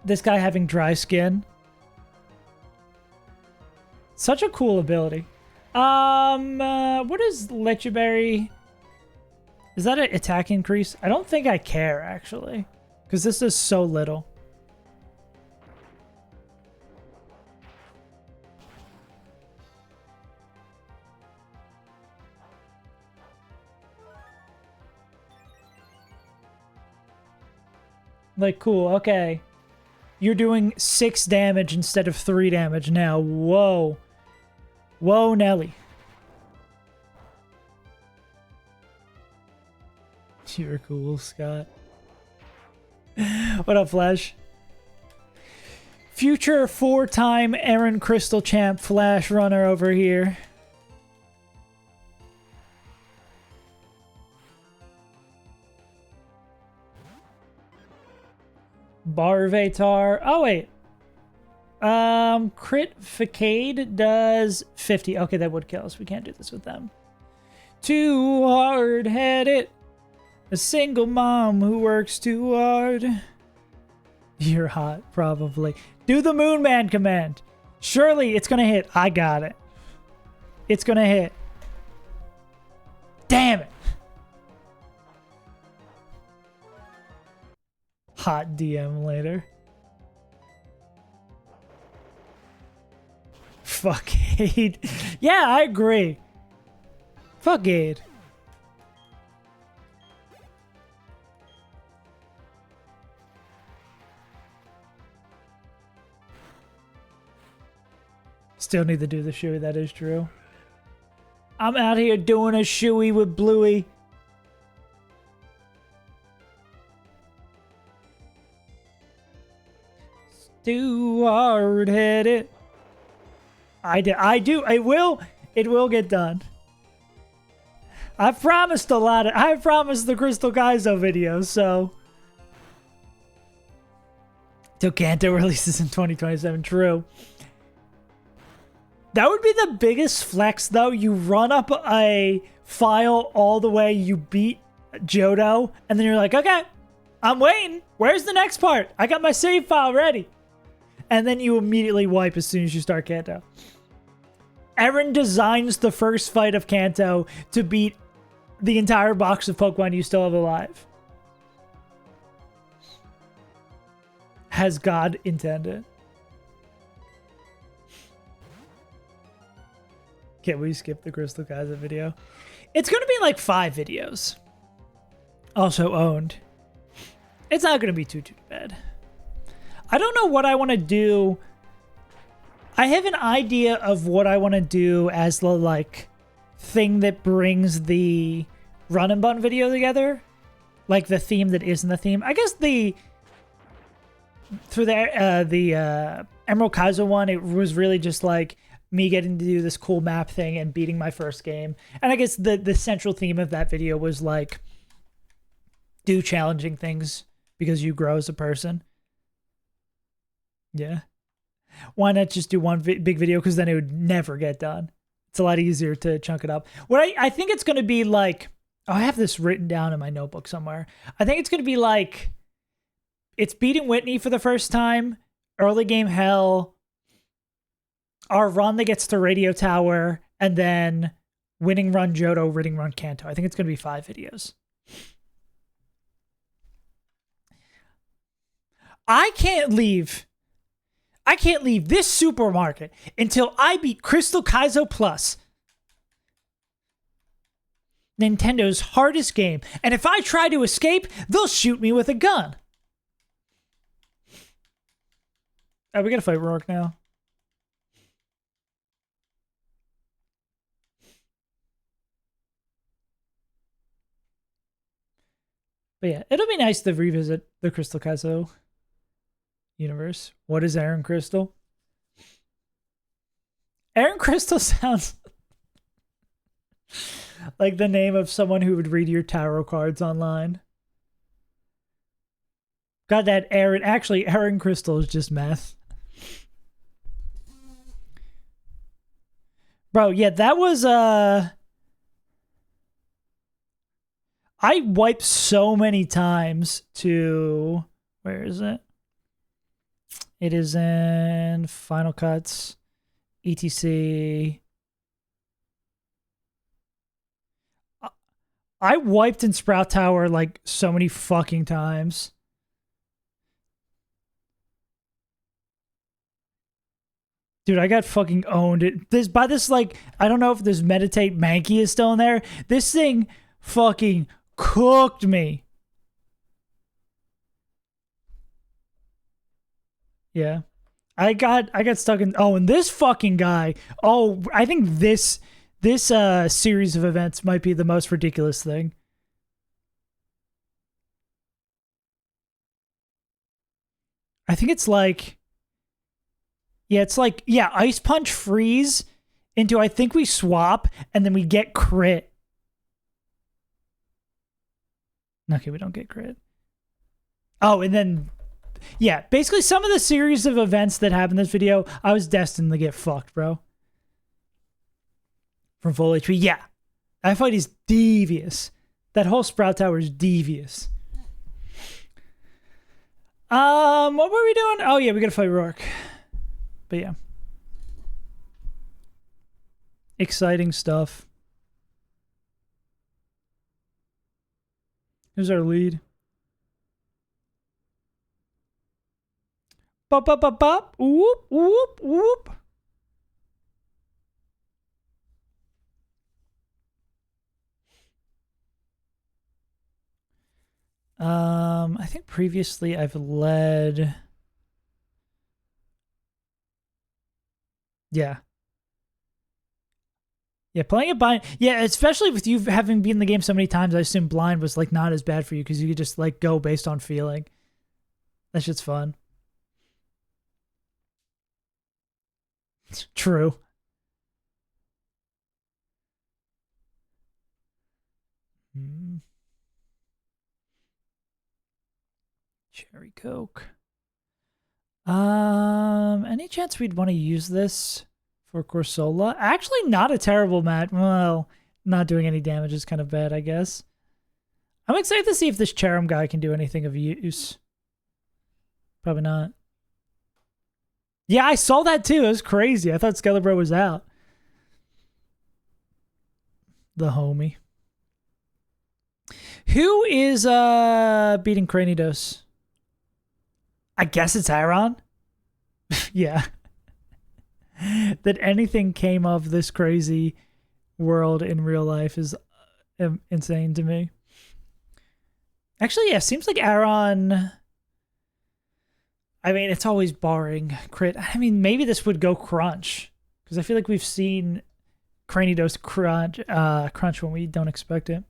This guy having dry skin. Such a cool ability. What is Legendary? Is that an attack increase? I don't think I care, actually. Because this is so little. Like, cool, okay. You're doing 6 damage instead of 3 damage now. Whoa. Whoa, Nelly. You're cool, Scott. What up, Flash? Future 4-time Aaron Crystal champ Flash runner over here. Barvatar. Oh, wait. Crit Facade does 50. Okay, that would kill us. We can't do this with them. Too hard-headed. A single mom who works too hard. You're hot, probably. Do the Moon Man command. Surely it's gonna hit. I got it. It's gonna hit. Damn it. Hot DM later. Fuck Aid. Yeah, I agree. Fuck Aid. Still need to do the shoey, that is true. I'm out here doing a shoey with Bluey. Too hard-headed. It will get done. I've promised a lot. I promised the Crystal Kaizo video, so. Till Kanto releases in 2027, true. That would be the biggest flex, though. You run up a file all the way, you beat Johto, and then you're like, okay, I'm waiting. Where's the next part? I got my save file ready. And then you immediately wipe as soon as you start Kanto. Aaron designs the first fight of Kanto to beat the entire box of Pokemon you still have alive. Has God intended? Can't we skip the Crystal Kaizo video? It's going to be like 5 videos. Also owned. It's not going to be too bad. I don't know what I want to do. I have an idea of what I want to do as the, like, thing that brings the Run and Bun video together. Like, the theme that isn't the theme. I guess through the Emerald Kaizo one, it was really just, like, me getting to do this cool map thing and beating my first game. And I guess the central theme of that video was, like, do challenging things because you grow as a person. Yeah. Why not just do one big video? Because then it would never get done. It's a lot easier to chunk it up. What I think it's going to be like... Oh, I have this written down in my notebook somewhere. I think it's going to be like... It's beating Whitney for the first time. Early game hell. Our run that gets to Radio Tower. And then winning run Johto, winning run Kanto. I think it's going to be 5 videos. I can't leave this supermarket until I beat Crystal Kaizo Plus. Nintendo's hardest game. And if I try to escape, they'll shoot me with a gun. Oh, we gotta fight Roark now. But yeah, it'll be nice to revisit the Crystal Kaizo universe. What is Aaron Crystal? Aaron Crystal sounds like the name of someone who would read your tarot cards online. Got that Aaron. Actually, Aaron Crystal is just meth. Bro, yeah, that was I I wiped so many times to, where is it? It is in Final Cuts, etc. I wiped in Sprout Tower like so many fucking times. Dude, I got fucking owned. This like, I don't know if this Meditate Mankey is still in there. This thing fucking cooked me. Yeah. I got stuck in, oh, and this fucking guy. Oh, I think this series of events might be the most ridiculous thing. I think it's like, yeah, it's like, yeah, Ice Punch freeze into, I think we swap and then we get crit. Okay, we don't get crit. Oh, and then, yeah, basically some of the series of events that happen in this video, I was destined to get fucked, bro. From full HP, yeah. That fight is devious. That whole Sprout Tower is devious. What were we doing? Oh yeah, we gotta fight Roark. But yeah. Exciting stuff. Who's our lead? Bop, bop, bop, bop. Whoop, whoop, whoop. I think previously I've led. Yeah. Yeah, playing it blind. Yeah, especially with you having been in the game so many times, I assume blind was like not as bad for you because you could just like go based on feeling. That shit's fun. It's true. Cherry Coke. Any chance we'd want to use this for Corsola? Actually, not a terrible match. Well, not doing any damage is kind of bad, I guess. I'm excited to see if this Cherim guy can do anything of use. Probably not. Yeah, I saw that too. It was crazy. I thought Skelebro was out. The homie. Who is beating Cranidos? I guess it's Aaron. Yeah. That anything came of this crazy world in real life is insane to me. Actually, yeah, seems like Aaron. I mean, it's always barring crit. I mean, maybe this would go crunch because I feel like we've seen Cranidos crunch when we don't expect it.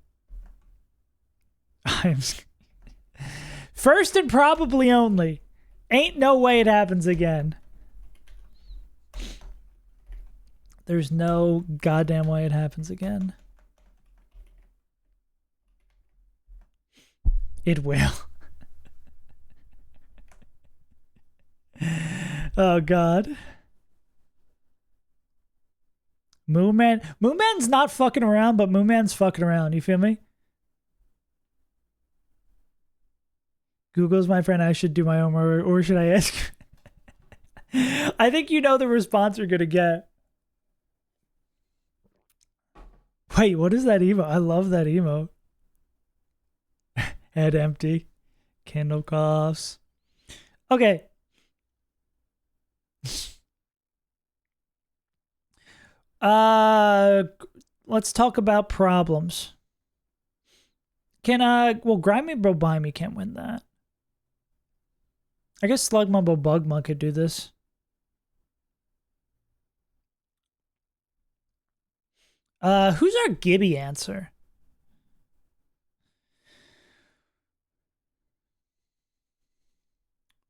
I'm first and probably only. Ain't no way it happens again. There's no goddamn way it happens again. It will. Oh god. Moonman's not fucking around, but Moonman's fucking around. You feel me? Google's my friend. I should do my own, or should I ask? I think you know the response you're gonna get. Wait, what is that emote? I love that emote. Head empty. Kindle coughs. Okay. Let's talk about problems. Can well, Grimy Bro Buy Me can't win that. I guess Slug Mumbo Bugma could do this. Who's our Gibby answer?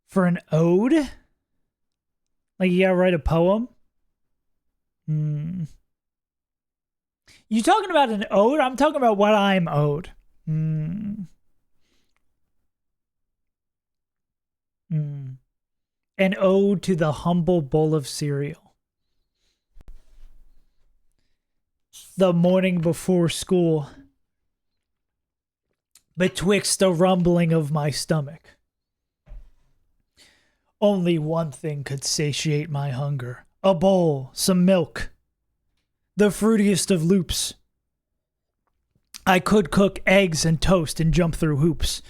For an ode? Like you gotta write a poem? You talking about an ode? I'm talking about what I'm owed. An ode to the humble bowl of cereal. The morning before school. betwixt the rumbling of my stomach. Only one thing could satiate my hunger. A bowl, some milk, the fruitiest of loops. I could cook eggs and toast and jump through hoops.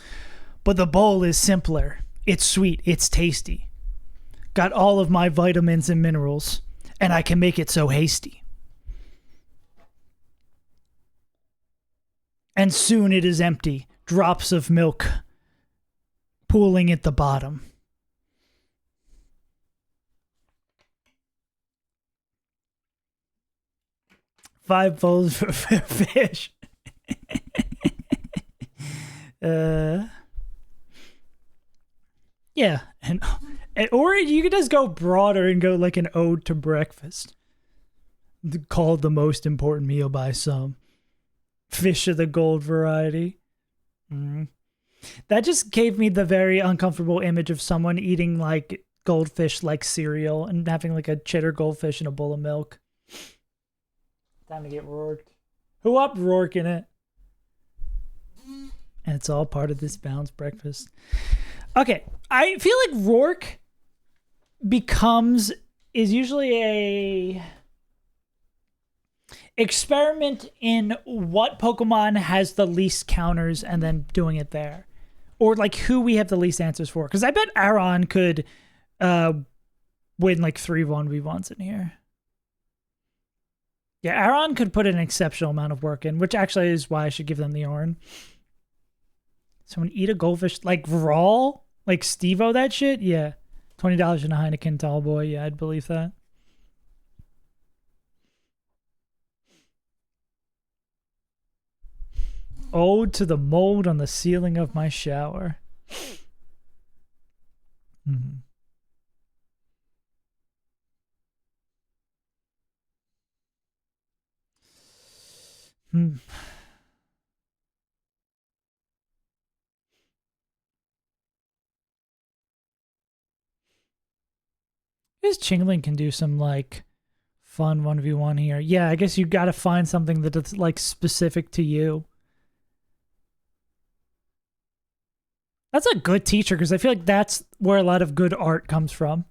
But the bowl is simpler. It's sweet, it's tasty. Got all of my vitamins and minerals, and I can make it so hasty. And soon it is empty, drops of milk pooling at the bottom. Five bowls for fish. Yeah, and or you could just go broader and go like an ode to breakfast, called the most important meal by some. Fish of the gold variety. That just gave me the very uncomfortable image of someone eating like goldfish like cereal and having like a cheddar goldfish and a bowl of milk. Time to get Roarked. Who up Roark in it? And it's all part of this balanced breakfast. Okay, I feel like Roark is usually a experiment in what Pokemon has the least counters and then doing it there. Or like who we have the least answers for. Because I bet Aron could win like 3 1v1s in here. Yeah, Aron could put an exceptional amount of work in, which actually is why I should give them the Orn. Someone eat a goldfish like raw? Like Steve-O that shit? Yeah. $20 in a Heineken tall boy. Yeah, I'd believe that. Ode to the mold on the ceiling of my shower. Mm-hmm. I guess Chingling can do some like fun 1v1 here. Yeah, I guess you got to find something that's like specific to you. That's a good teacher because I feel like that's where a lot of good art comes from.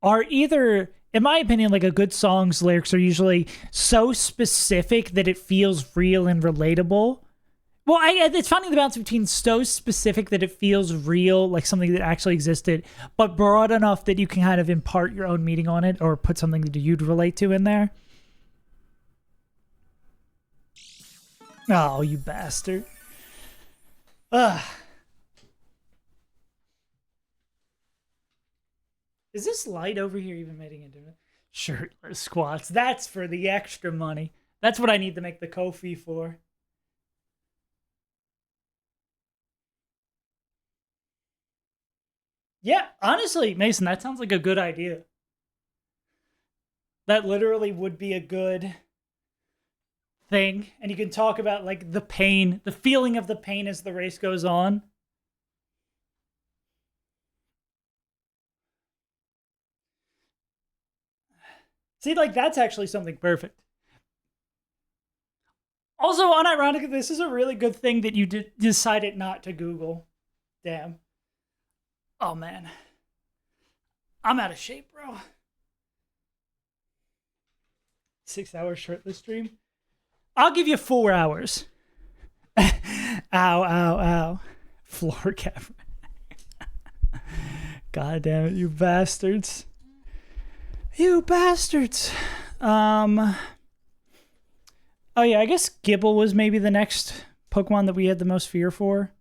Are either, in my opinion, like a good song's lyrics are usually so specific that it feels real and relatable. Well, it's finding the balance between so specific that it feels real, like something that actually existed, but broad enough that you can kind of impart your own meaning on it or put something that you'd relate to in there. Oh, you bastard. Ugh. Is this light over here even making a difference? Shirtless squats. That's for the extra money. That's what I need to make the Ko-fi for. Yeah, honestly, Mason, that sounds like a good idea. That literally would be a good thing. And you can talk about like the pain, the feeling of the pain as the race goes on. See, like that's actually something perfect. Also, unironically, this is a really good thing that you decided not to Google. Damn. Oh, man. I'm out of shape, bro. 6 hour shirtless stream? I'll give you 4 hours. Ow, ow, ow. Floor camera. God damn it, you bastards. You bastards. Oh yeah, I guess Gibble was maybe the next Pokemon that we had the most fear for.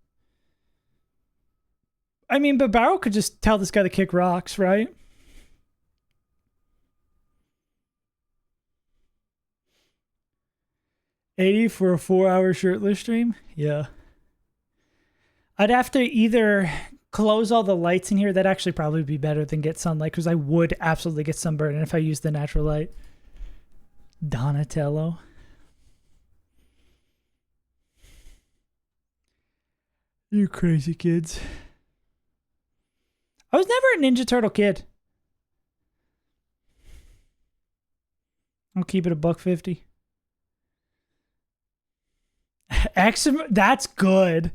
I mean, but Barrow could just tell this guy to kick rocks, right? $80 for a 4-hour shirtless stream? Yeah. I'd have to either close all the lights in here. That'd actually probably be better than get sunlight because I would absolutely get sunburned if I used the natural light. Donatello. You crazy kids. I was never a Ninja Turtle kid. I'll keep it $1.50. That's good.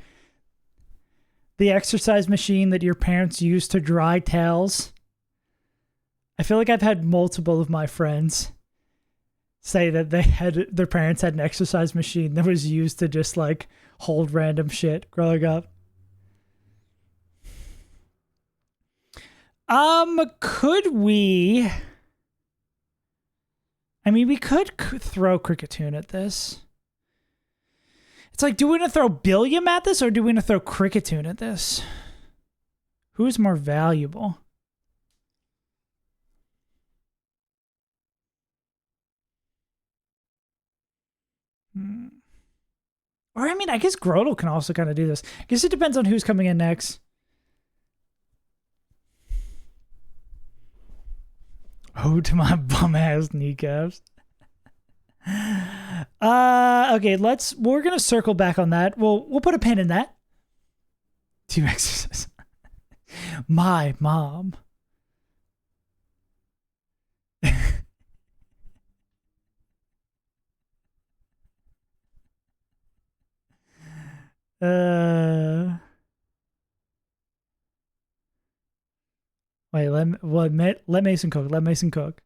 The exercise machine that your parents used to dry towels. I feel like I've had multiple of my friends say that their parents had an exercise machine that was used to just like hold random shit growing up. Could we? I mean, we could throw Cricketune at this. It's like, do we want to throw Billiam at this or do we want to throw Cricketune at this? Who's more valuable? Or, I mean, I guess Grotle can also kind of do this. I guess it depends on who's coming in next. Oh, to my bum-ass kneecaps. Okay, we're gonna circle back on that. We'll put a pin in that. Team exercise. My mom. Wait, let Mason cook. Let Mason cook.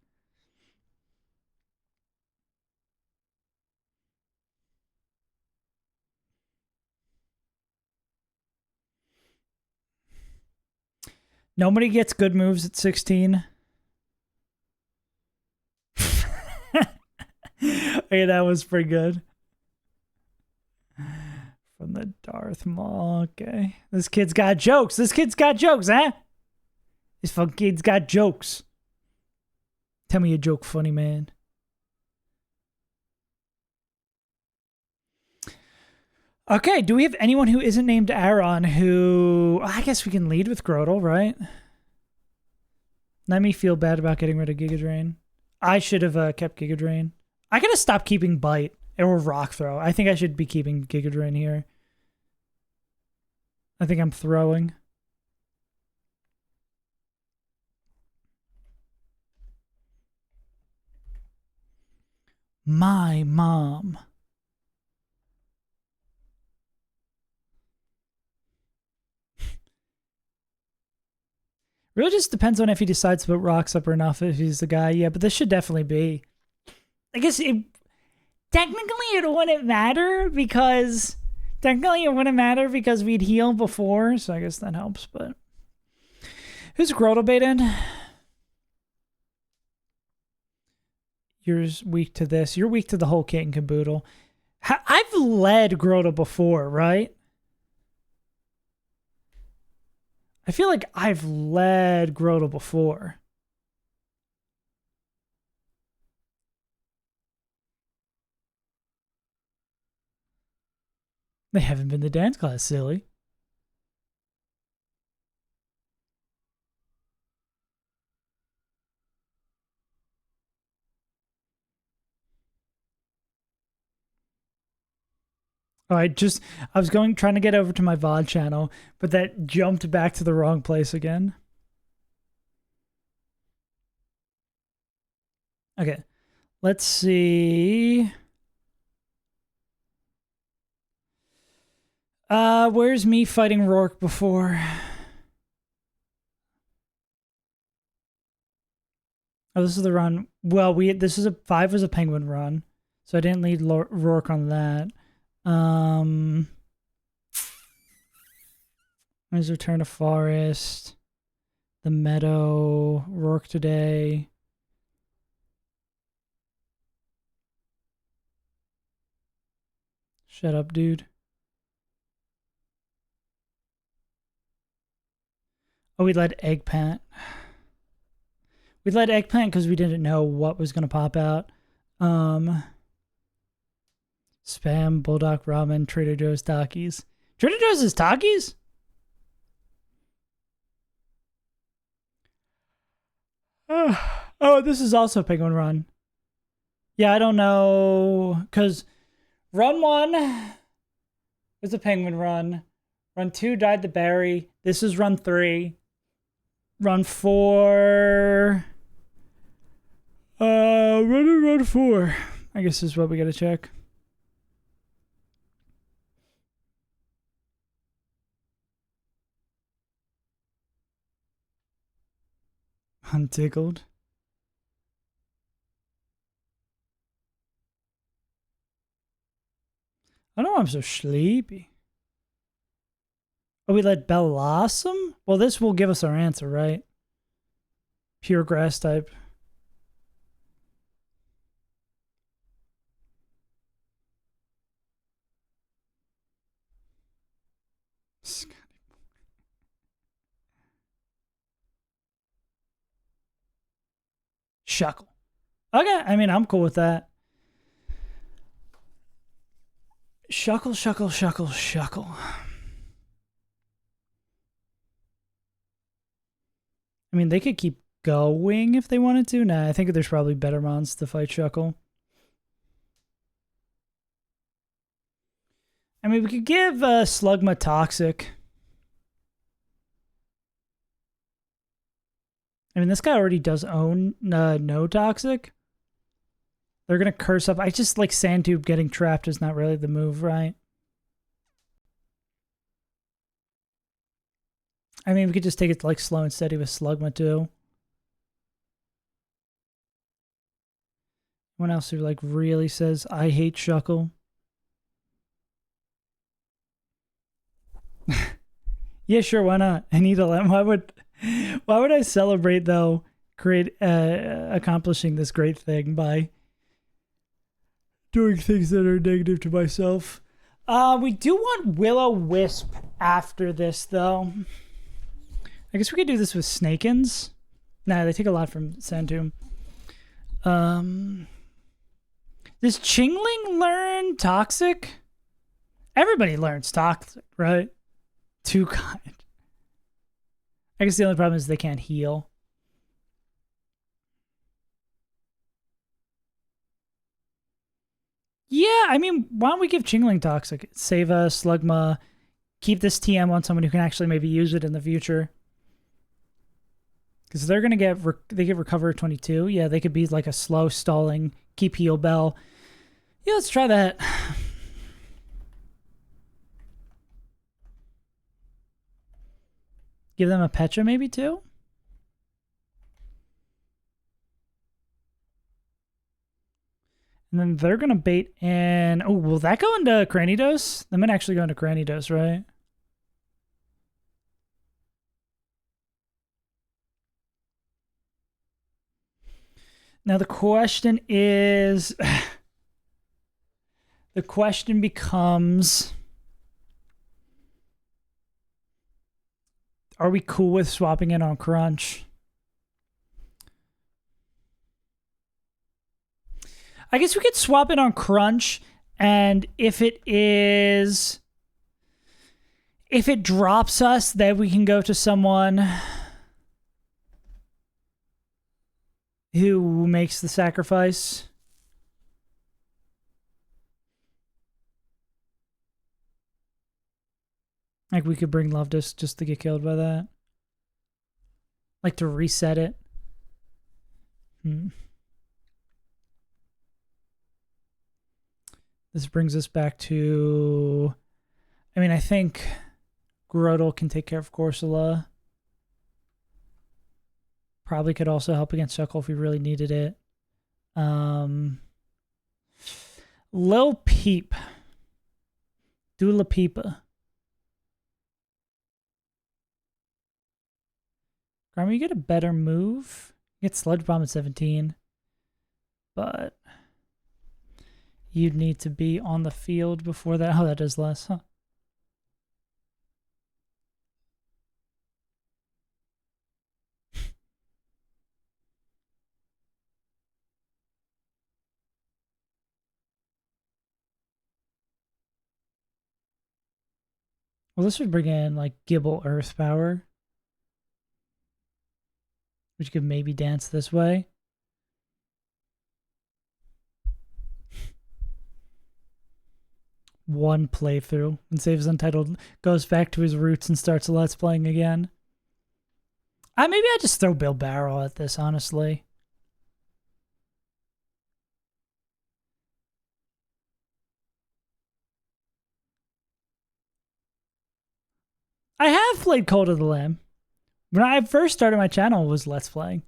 Nobody gets good moves at 16. Okay, that was pretty good. From the Darth Maul. Okay. This kid's got jokes. This kid's got jokes, huh? This fucking kid's got jokes. Tell me a joke, funny man. Okay, do we have anyone who isn't named Aaron who... I guess we can lead with Grotle, right? Let me feel bad about getting rid of Giga Drain. I should have kept Giga Drain. I gotta stop keeping Bite or Rock Throw. I think I should be keeping Giga Drain here. I think I'm throwing. My mom. Really just depends on if he decides to put rocks up or enough, if he's the guy. Yeah, but this should definitely be. I guess technically it wouldn't matter because... Technically it wouldn't matter because we'd heal before, so I guess that helps, but... Who's Grotle bait in? You're weak to this. You're weak to the whole kit and caboodle. I've led Grotle before, right? I feel like I've led Grotle before. They haven't been to dance class, silly. Oh, I was trying to get over to my VOD channel, but that jumped back to the wrong place again. Okay, let's see. Where's me fighting Roark before? Oh, this is the run. Well, this is 5 was a penguin run, so I didn't lead Roark on that. Where's Return to Forest? The Meadow. Roark today. Shut up, dude. Oh, we led Eggplant. We led Eggplant because we didn't know what was going to pop out. Spam, Bulldog Ramen, Trader Joe's Takis. Trader Joe's is Takis? Oh, this is also Penguin Run. Yeah, I don't know. Because Run 1 was a Penguin Run. Run 2 died the berry. This is Run 3. Run 4. Run 4. I guess is what we gotta check. Untickled. I don't know, I'm so sleepy. Oh, we let Blossom? Well, this will give us our answer, right? Pure grass type. Shuckle. Okay, I mean, I'm cool with that. Shuckle, shuckle, shuckle, shuckle. I mean, they could keep going if they wanted to. Nah, I think there's probably better mons to fight Shuckle. I mean, we could give Slugma Toxic. I mean, this guy already does own no Toxic. They're going to curse up. I just like Sandtube getting trapped is not really the move, right? I mean, we could just take it like slow and steady with Slugma too. Anyone else who like really says, I hate Shuckle? Yeah, sure, why not? I need a lamp. Why would I celebrate though accomplishing this great thing by doing things that are negative to myself? We do want Will-O-Wisp after this though. I guess we could do this with Snakins. Nah, they take a lot from Sandtomb. Does Chingling learn Toxic? Everybody learns Toxic, right? Too kind. I guess the only problem is they can't heal. Yeah, I mean, why don't we give Chingling Toxic? Save Slugma. Keep this TM on someone who can actually maybe use it in the future. Because they're going to they get Recover 22. Yeah, they could be like a slow stalling, keep heal bell. Yeah, let's try that. Give them a Petra maybe too? And then they're going to bait in... Oh, will that go into Cranidos? That might actually go into Cranidos, right? Now the question is... the question becomes... Are we cool with swapping it on Crunch? I guess we could swap it on Crunch, and if it drops us, then we can go to someone who makes the sacrifice. Like, we could bring Loftus just to get killed by that. Like, to reset it. This brings us back to... I mean, I think Grodel can take care of Corsola. Probably could also help against Shuckle if we really needed it. Lil Peep. Dula Peepa. Garmy, you get a better move. You get Sludge Bomb at 17. But you'd need to be on the field before that. Oh, that does less, huh? Well, this would bring in, like, Gibble Earth Power. Which could maybe dance this way. One playthrough and saves Untitled, goes back to his roots and starts Let's Playing again. Maybe I just throw Bill Barrel at this, honestly. I have played Cult of the Lamb. When I first started my channel, it was Let's Playing.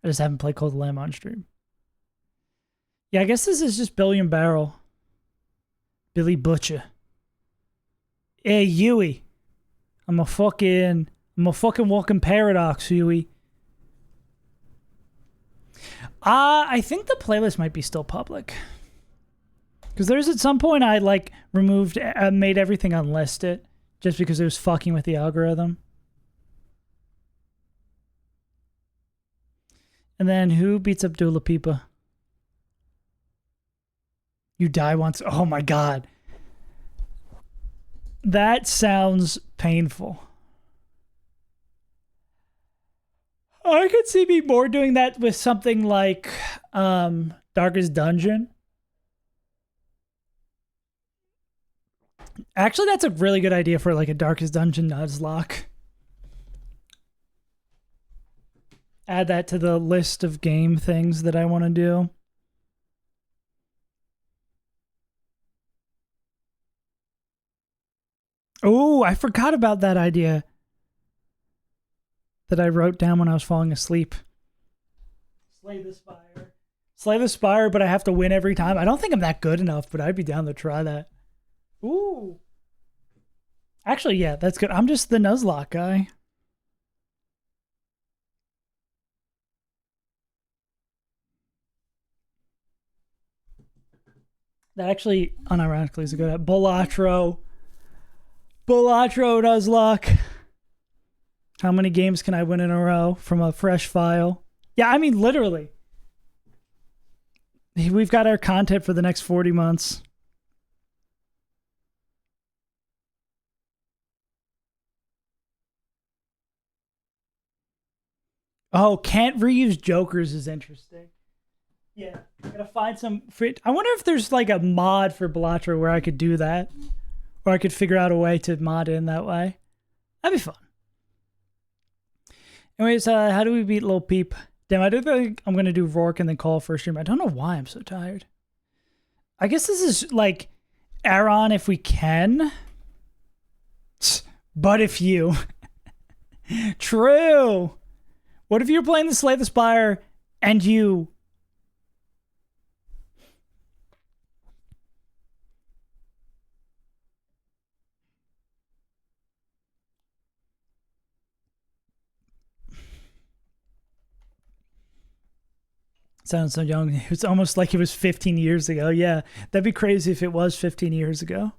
I just haven't played Cold Lamb on stream. Yeah, I guess this is just Billion Barrel. Billy Butcher. Hey, Huey. I'm a fucking walking paradox, Huey. I think the playlist might be still public. Because there's at some point I like made everything unlisted just because it was fucking with the algorithm. And then who beats up Dula Peepa? You die once. Oh my god. That sounds painful. I could see me more doing that with something like Darkest Dungeon. Actually, that's a really good idea for like a Darkest Dungeon Nuzlocke. Add that to the list of game things that I want to do. Oh, I forgot about that idea that I wrote down when I was falling asleep. Slay the Spire. Slay the Spire, but I have to win every time. I don't think I'm that good enough, but I'd be down to try that. Ooh. Actually, yeah, that's good. I'm just the Nuzlocke guy. That actually, unironically, is a good Balatro. Balatro Nuzlocke. How many games can I win in a row from a fresh file? Yeah, I mean, literally. We've got our content for the next 40 months. Oh, can't reuse Jokers is interesting. Yeah, I gotta find some. I wonder if there's like a mod for Balatro where I could do that. Or I could figure out a way to mod in that way. That'd be fun. Anyways, how do we beat Lil Peep? Damn, I do think I'm gonna do Roark and then call first stream. I don't know why I'm so tired. I guess this is like Aaron if we can. But if you. True. What if you're playing the Slay the Spire and you... Sounds so young. It's almost like it was 15 years ago. Yeah, that'd be crazy if it was 15 years ago.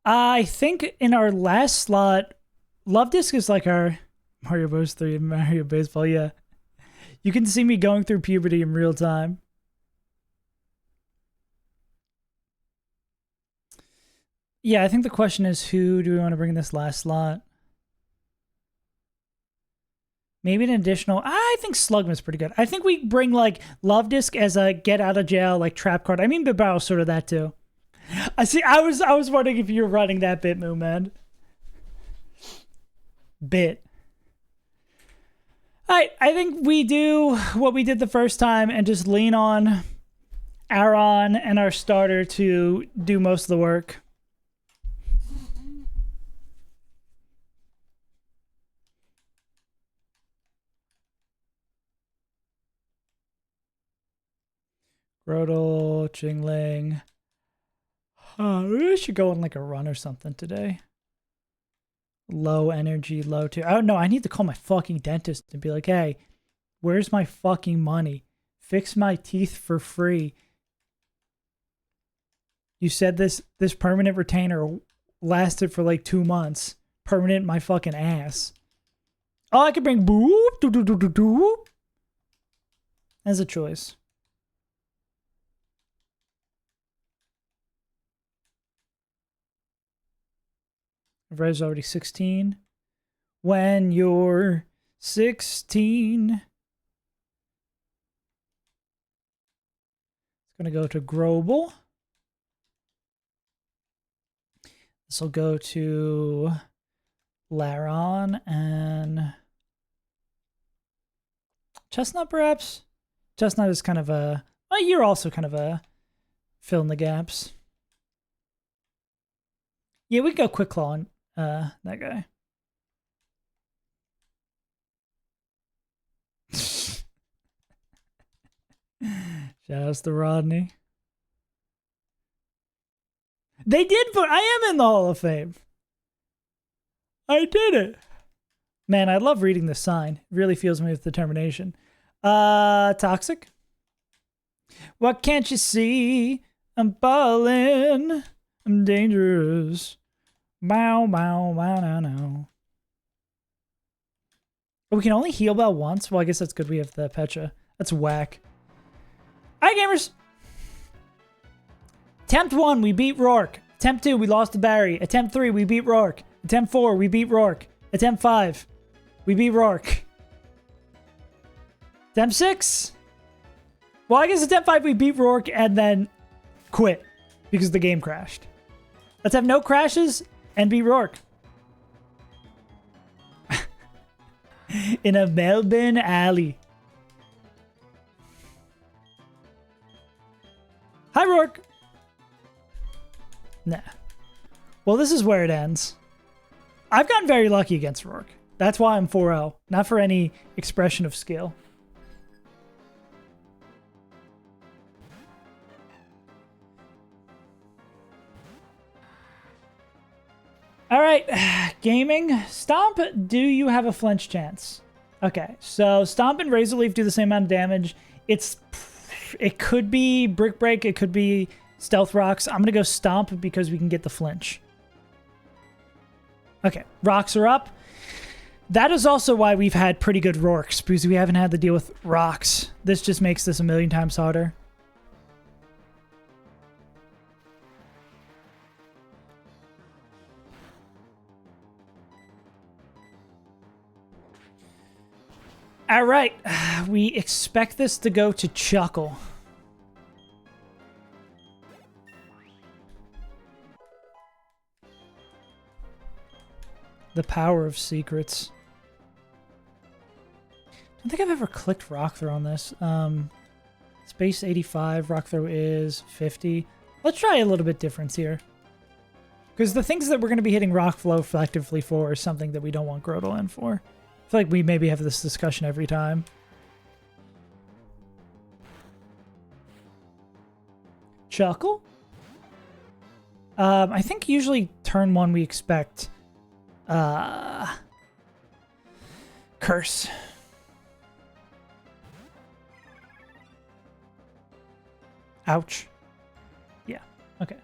I think in our last slot, Love Disc is like our Mario Bros. 3 and Mario Baseball. Yeah. You can see me going through puberty in real time. Yeah, I think the question is who do we want to bring in this last slot? Maybe an additional... I think Slugman's pretty good. I think we bring like Love Disc as a get out of jail like trap card. I mean, Bibao's sort of that too. I see. I was wondering if you were running that bit, Moo Man. Bit. I think we do what we did the first time and just lean on Aaron and our starter to do most of the work. Grodel, Jingling. We should go on like a run or something today. Low energy, low tier. Oh no, I need to call my fucking dentist and be like, hey, where's my fucking money? Fix my teeth for free. You said this permanent retainer lasted for like 2 months. Permanent my fucking ass. Oh, I could bring boop, do do do do do. As a choice. Red's already 16. When you're 16. It's going to go to Grobel. This will go to Laron and Chestnut, perhaps? Chestnut is kind of a... Well, you're also kind of a... Fill in the gaps. Yeah, we can go Quick Claw on that guy. Shout outs to Rodney. They did put... I am in the Hall of Fame. I did it. Man, I love reading this sign. It really fills me with determination. Toxic. What can't you see? I'm ballin'. I'm dangerous. Bow, bow, bow, no, no. But we can only heal Bell once? Well, I guess that's good. We have the Petra. That's whack. Alright, gamers. Attempt 1, we beat Roark. Attempt 2, we lost to Barry. Attempt 3, we beat Roark. Attempt 4, we beat Roark. Attempt 5, we beat Roark. Attempt 6. Well, I guess attempt 5, we beat Roark and then quit because the game crashed. Let's have no crashes and beat Roark. In a Melbourne alley. Hi, Roark. Nah. Well, this is where it ends. I've gotten very lucky against Roark. That's why I'm 4-0. Not for any expression of skill. All right, gaming. Stomp, do you have a flinch chance? Okay, so Stomp and Razor Leaf do the same amount of damage. It could be Brick Break, it could be Stealth Rocks. I'm gonna go Stomp because we can get the flinch. Okay, rocks are up. That is also why we've had pretty good Roarks, because we haven't had to deal with rocks. This just makes this a million times harder. All right, we expect this to go to Chuckle. The power of secrets. I don't think I've ever clicked Rock Throw on this. Space 85, Rock Throw is 50. Let's try a little bit difference here. Because the things that we're going to be hitting Rock Flow effectively for is something that we don't want Grotle in for. I feel like we maybe have this discussion every time. Chuckle? I think usually turn 1 we expect... Curse. Ouch. Yeah, okay.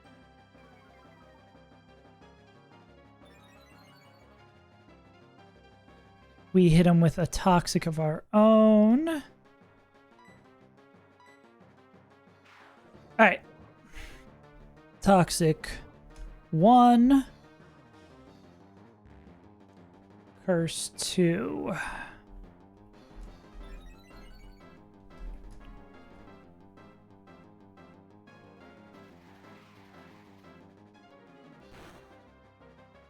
We hit him with a Toxic of our own. All right. Toxic 1. Curse 2.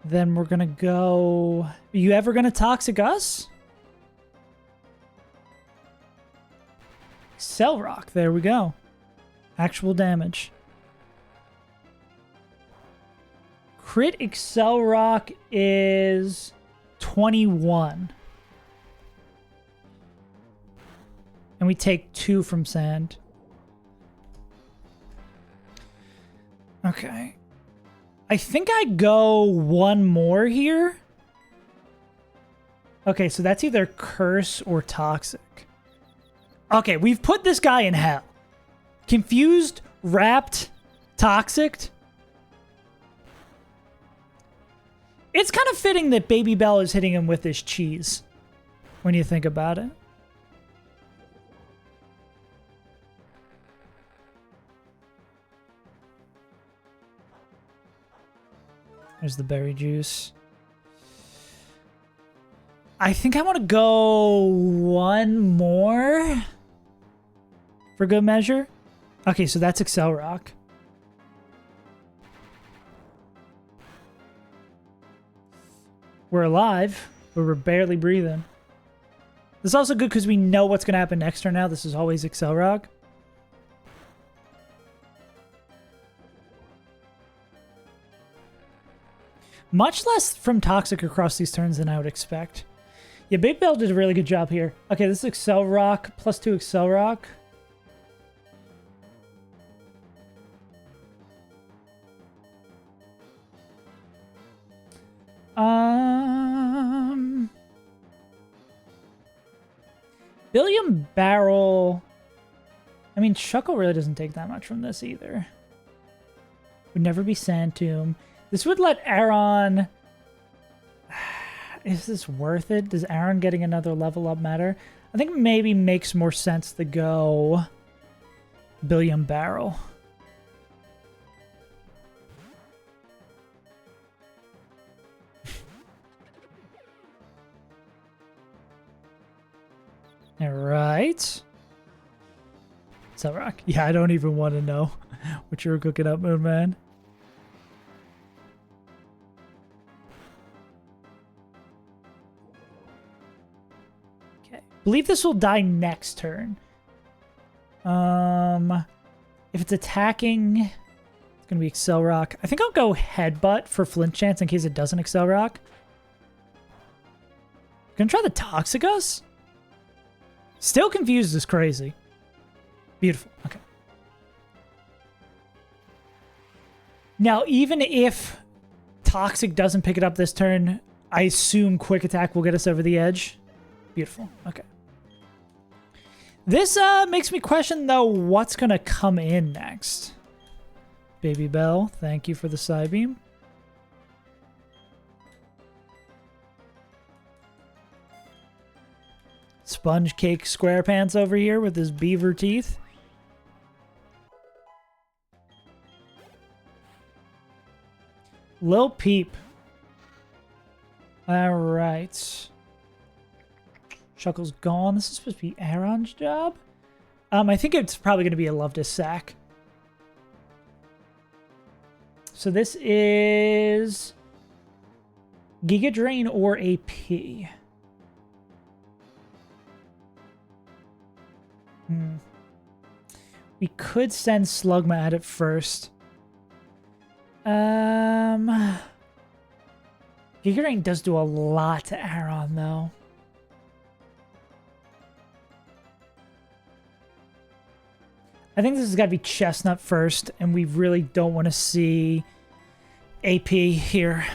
Then we're gonna go... Are you ever gonna Toxic us? Cell Rock, there we go. Actual damage. Crit Excel Rock is 21. And we take 2 from Sand. Okay. I think I go 1 more here. Okay, so that's either Curse or Toxic. Okay, we've put this guy in hell. Confused, Wrapped, Toxic. It's kind of fitting that Baby Bell is hitting him with his cheese, when you think about it. There's the berry juice. I think I want to go 1 more for good measure. Okay, so that's Excel Rock. We're alive, but we're barely breathing. This is also good because we know what's going to happen next turn now. This is always Excel Rock. Much less from Toxic across these turns than I would expect. Yeah, Big Bell did a really good job here. Okay, this is Excel Rock, +2 Excel Rock. Billion Barrel. I mean, Shuckle really doesn't take that much from this either. Would never be Sand Tomb. This would let Aaron... Is this worth it? Does Aaron getting another level up matter? I think maybe makes more sense to go Billion Barrel. All right. So Rock. Yeah, I don't even want to know what you were cooking up, Moon Man. Okay. Believe this will die next turn. If it's attacking, it's gonna be Excel Rock. I think I'll go Headbutt for Flint Chance in case it doesn't Excel Rock. Gonna try the Toxicus? Still confused is crazy. Beautiful. Okay. Now, even if Toxic doesn't pick it up this turn, I assume Quick Attack will get us over the edge. Beautiful. Okay. This makes me question, though, what's going to come in next. Baby Bell, thank you for the Psybeam. Sponge Cake Squarepants over here with his beaver teeth. Lil Peep. Alright. Shuckle's gone. This is supposed to be Aaron's job. I think it's probably going to be a Loftus sack. So this is Giga Drain or AP. We could send Slugma at it first. Giga Drain does do a lot to Aaron, though. I think this has got to be Chestnut first, and we really don't want to see AP here.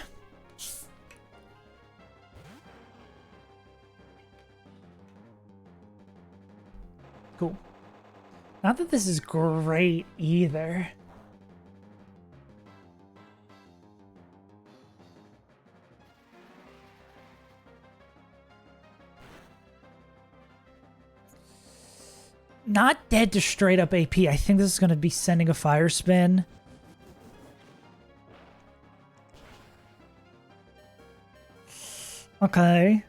Cool. Not that this is great either. Not dead to straight up AP. I think this is going to be sending a Fire Spin. Okay.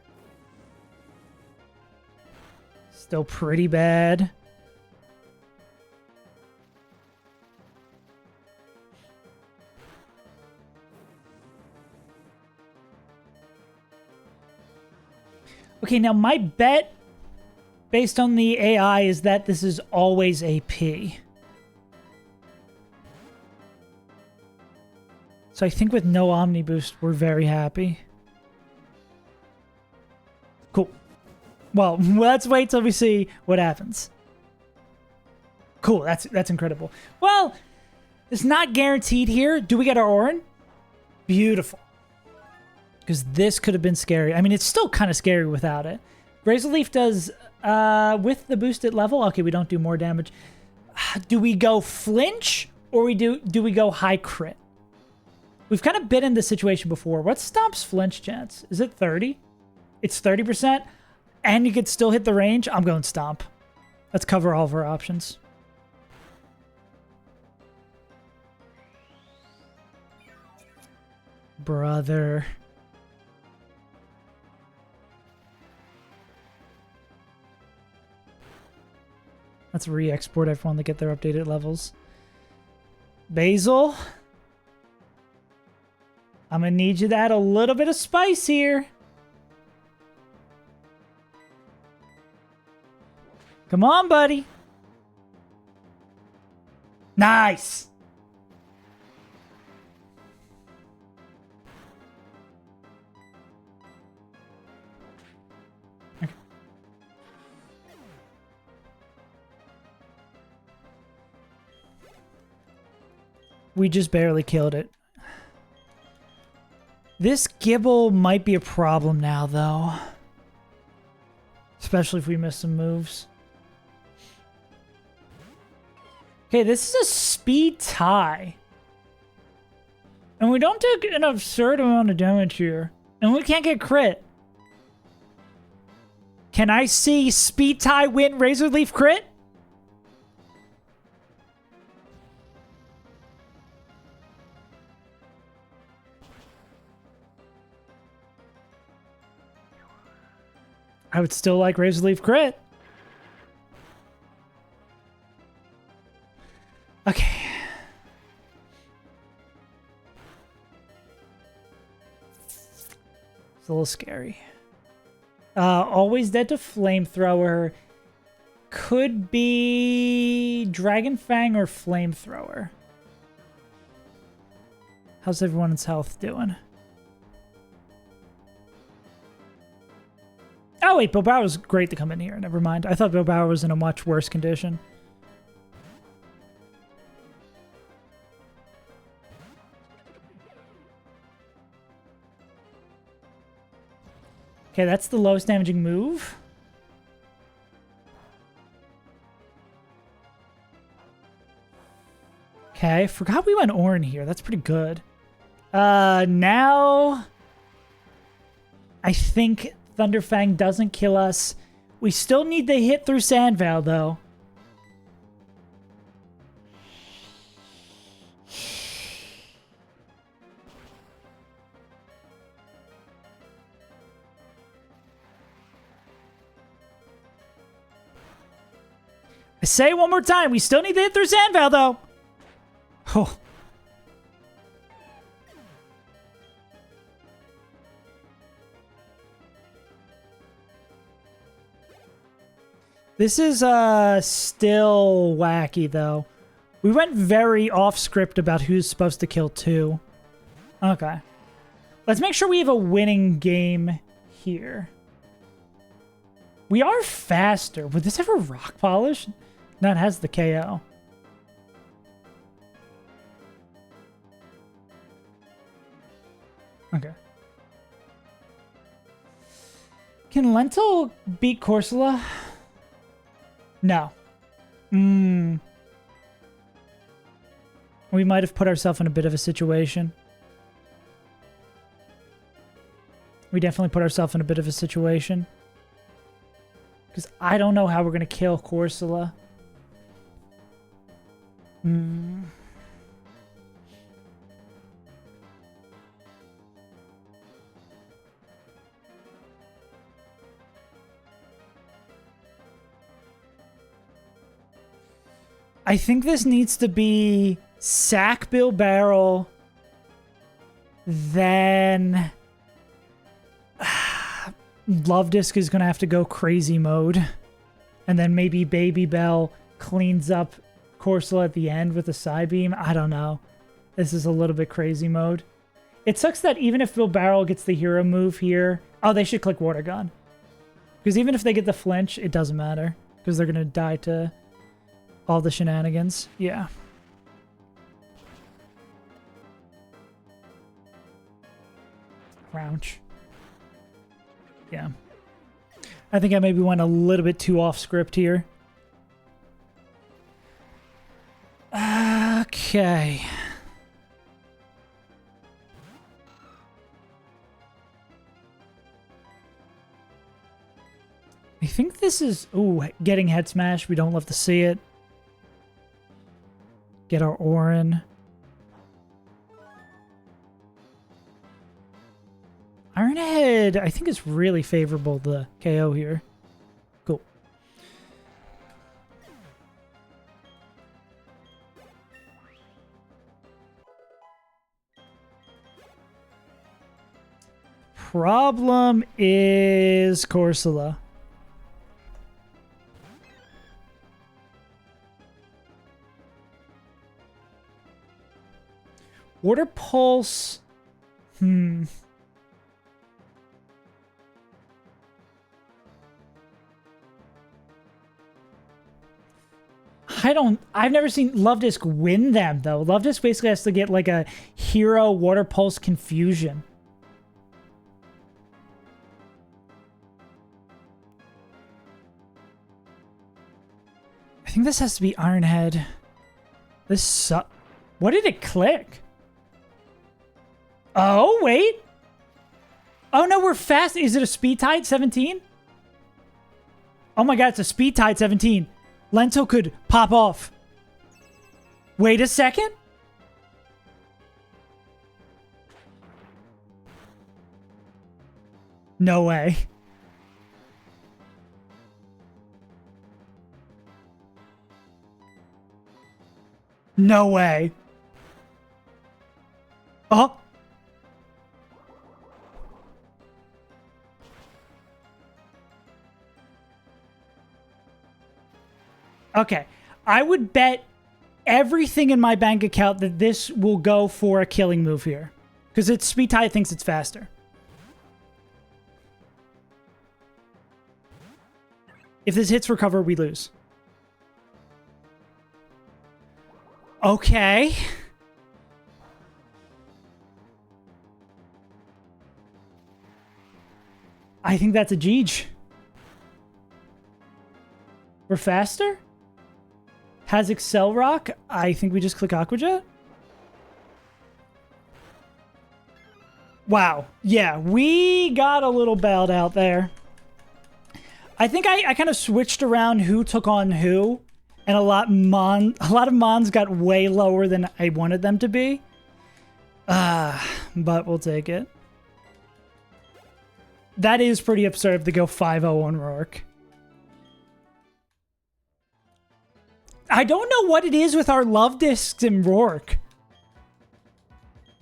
Still pretty bad. Okay, now my bet, based on the AI, is that this is always AP. So I think with no Omni Boost, we're very happy. Cool. Well, let's wait till we see what happens. Cool, that's incredible. Well, it's not guaranteed here. Do we get our Orin? Beautiful. Because this could have been scary. I mean, it's still kind of scary without it. Razor Leaf does, with the boosted level, okay, we don't do more damage. Do we go flinch or do we go high crit? We've kind of been in this situation before. What stops flinch chance? Is it 30? It's 30%, and you could still hit the range? I'm going stomp. Let's cover all of our options. Brother. Let's re-export everyone to get their updated levels. Basil. I'm going to need you to add a little bit of spice here. Come on, buddy. Nice. Okay. We just barely killed it. This Gibble might be a problem now, though. Especially if we miss some moves. Okay, this is a speed tie. And we don't take an absurd amount of damage here. And we can't get crit. Can I see speed tie win Razor Leaf crit? I would still like Razor Leaf crit. Okay. It's a little scary. Always dead to Flamethrower. Could be Dragon Fang or Flamethrower. How's everyone's health doing? Oh wait, Bilbao was great to come in here. Never mind. I thought Bilbao was in a much worse condition. Okay, that's the lowest damaging move. Okay, forgot we went Orin here. That's pretty good. Now I think Thunderfang doesn't kill us. We still need the hit through Sandveil, though. I say it one more time. We still need to hit through Sandveil, though. Oh. This is still wacky, though. We went very off-script about who's supposed to kill two. Okay. Let's make sure we have a winning game here. We are faster. Would this ever rock polish? No, it has the KO. Okay. Can Lentil beat Corsola? No. We might have put ourselves in a bit of a situation. We definitely put ourselves in a bit of a situation. Because I don't know how we're going to kill Corsola. I think this needs to be sack Bill Barrel, then Love Disc is going to have to go crazy mode, and then maybe Baby Bell cleans up Corsola at the end with a Psybeam. I don't know. This is a little bit crazy mode. It sucks that even if Bill Barrel gets the hero move here... Oh, they should click Water Gun. Because even if they get the flinch, it doesn't matter. Because they're going to die to all the shenanigans. Yeah. Crouch. Yeah. I think I maybe went a little bit too off script here. Okay. I think this is... Ooh, getting head smash. We don't love to see it. Get our Orin. Ironhead, I think is really favorable to KO here. Cool. Problem is Corsola. Water Pulse. I've never seen Love Disc win them, though. Love Disc basically has to get like a hero Water Pulse confusion. I think this has to be Ironhead. This sucks. What did it click? Oh, wait. Oh, no, we're fast. Is it a Speed Tide 17? Oh my god, it's a Speed Tide 17. Lento could pop off. Wait a second. No way. No way. Oh. Okay. I would bet everything in my bank account that this will go for a killing move here. Because its Speed Tide thinks it's faster. If this hits recover, we lose. Okay. I think that's a Jeej. We're faster? Has Excel Rock? I think we just click Aqua Jet. Wow. Yeah, we got a little bailed out there. I think I kind of switched around who took on who, and a lot of Mons got way lower than I wanted them to be. But we'll take it. That is pretty absurd to go 5-0 on Roark. I don't know what it is with our love discs in Roark.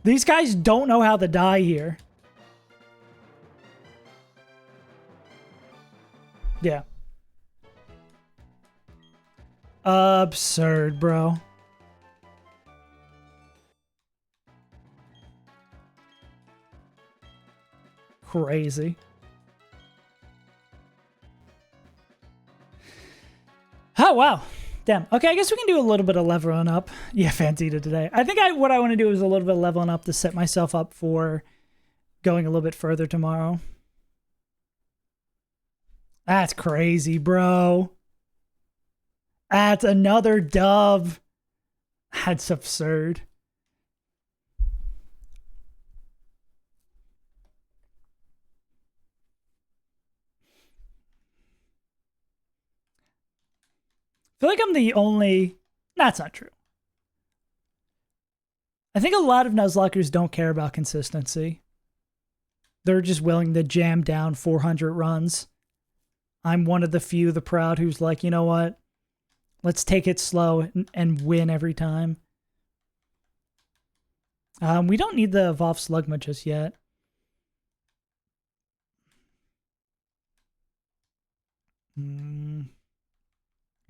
These guys don't know how to die here. Yeah. Absurd, bro. Crazy. Oh, wow. Damn. Okay, I guess we can do a little bit of leveling up. Yeah, Fantita today. I think what I want to do is a little bit of leveling up to set myself up for going a little bit further tomorrow. That's crazy, bro. That's another dove. That's absurd. I feel like I'm the only... That's not true. I think a lot of Nuzlockers don't care about consistency. They're just willing to jam down 400 runs. I'm one of the few, the proud, who's like, you know what? Let's take it slow and win every time. We don't need the Evolve Slugma just yet.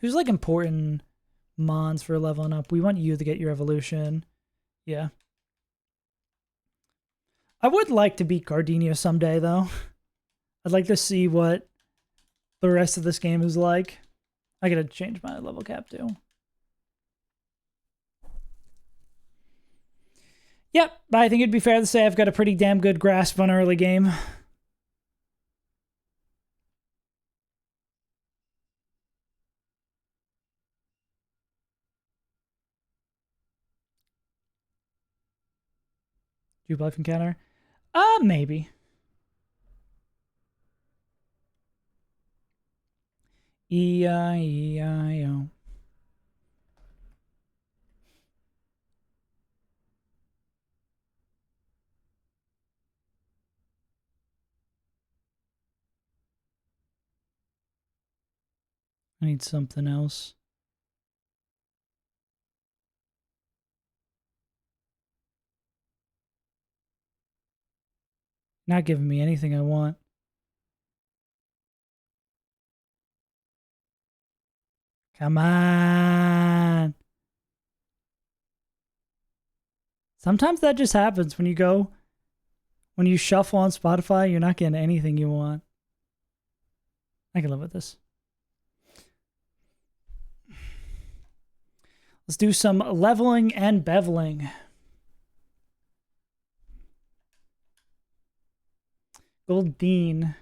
Who's like important Mons for leveling up? We want you to get your evolution. Yeah. I would like to beat Gardenia someday, though. I'd like to see what the rest of this game is like. I gotta change my level cap, too. Yep, but I think it'd be fair to say I've got a pretty damn good grasp on early game. Jubilife encounter? Maybe. E-I-E-I-O. I need something else. Not giving me anything I want. Come on. Sometimes that just happens when you shuffle on Spotify, you're not getting anything you want. I can live with this. Let's do some leveling and beveling. Goldine.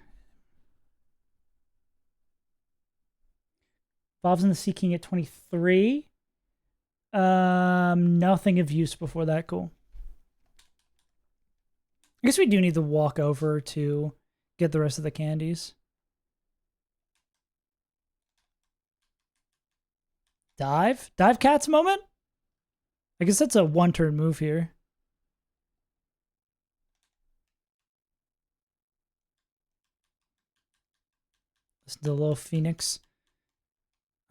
Evolves in the Sea King at 23. Nothing of use before that. Cool. I guess we do need to walk over to get the rest of the candies. Dive? Dive Cat's moment? I guess that's a one-turn move here. This is the little phoenix.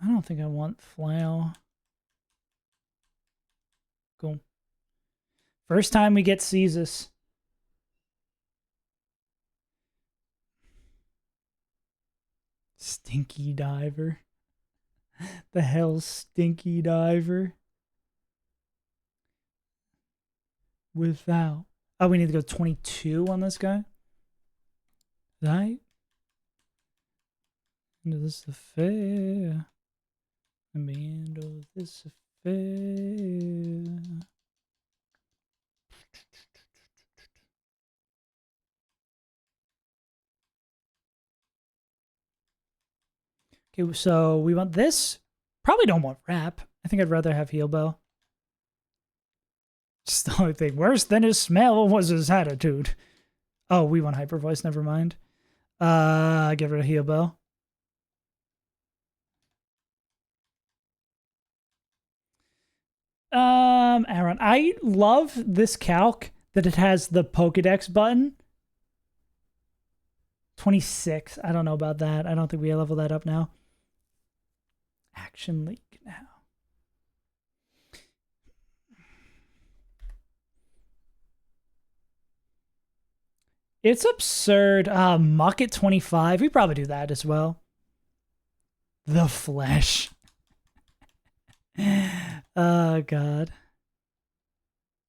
I don't think I want flail. Cool. First time we get Caesar. Stinky diver. The hell, stinky diver. Without. Oh, we need to go 22 on this guy. Right? Into this affair. Let me handle this affair. Okay, so we want this. Probably don't want wrap. I think I'd rather have heal bow. Just the only thing worse than his smell was his attitude. Oh, we want hyper voice. Never mind. Get rid of heal bow. Aaron, I love this calc that it has the Pokedex button. 26. I don't know about that. I don't think we level that up now. Action League now. It's absurd. Muck at 25. We probably do that as well. The Flesh. Oh, God.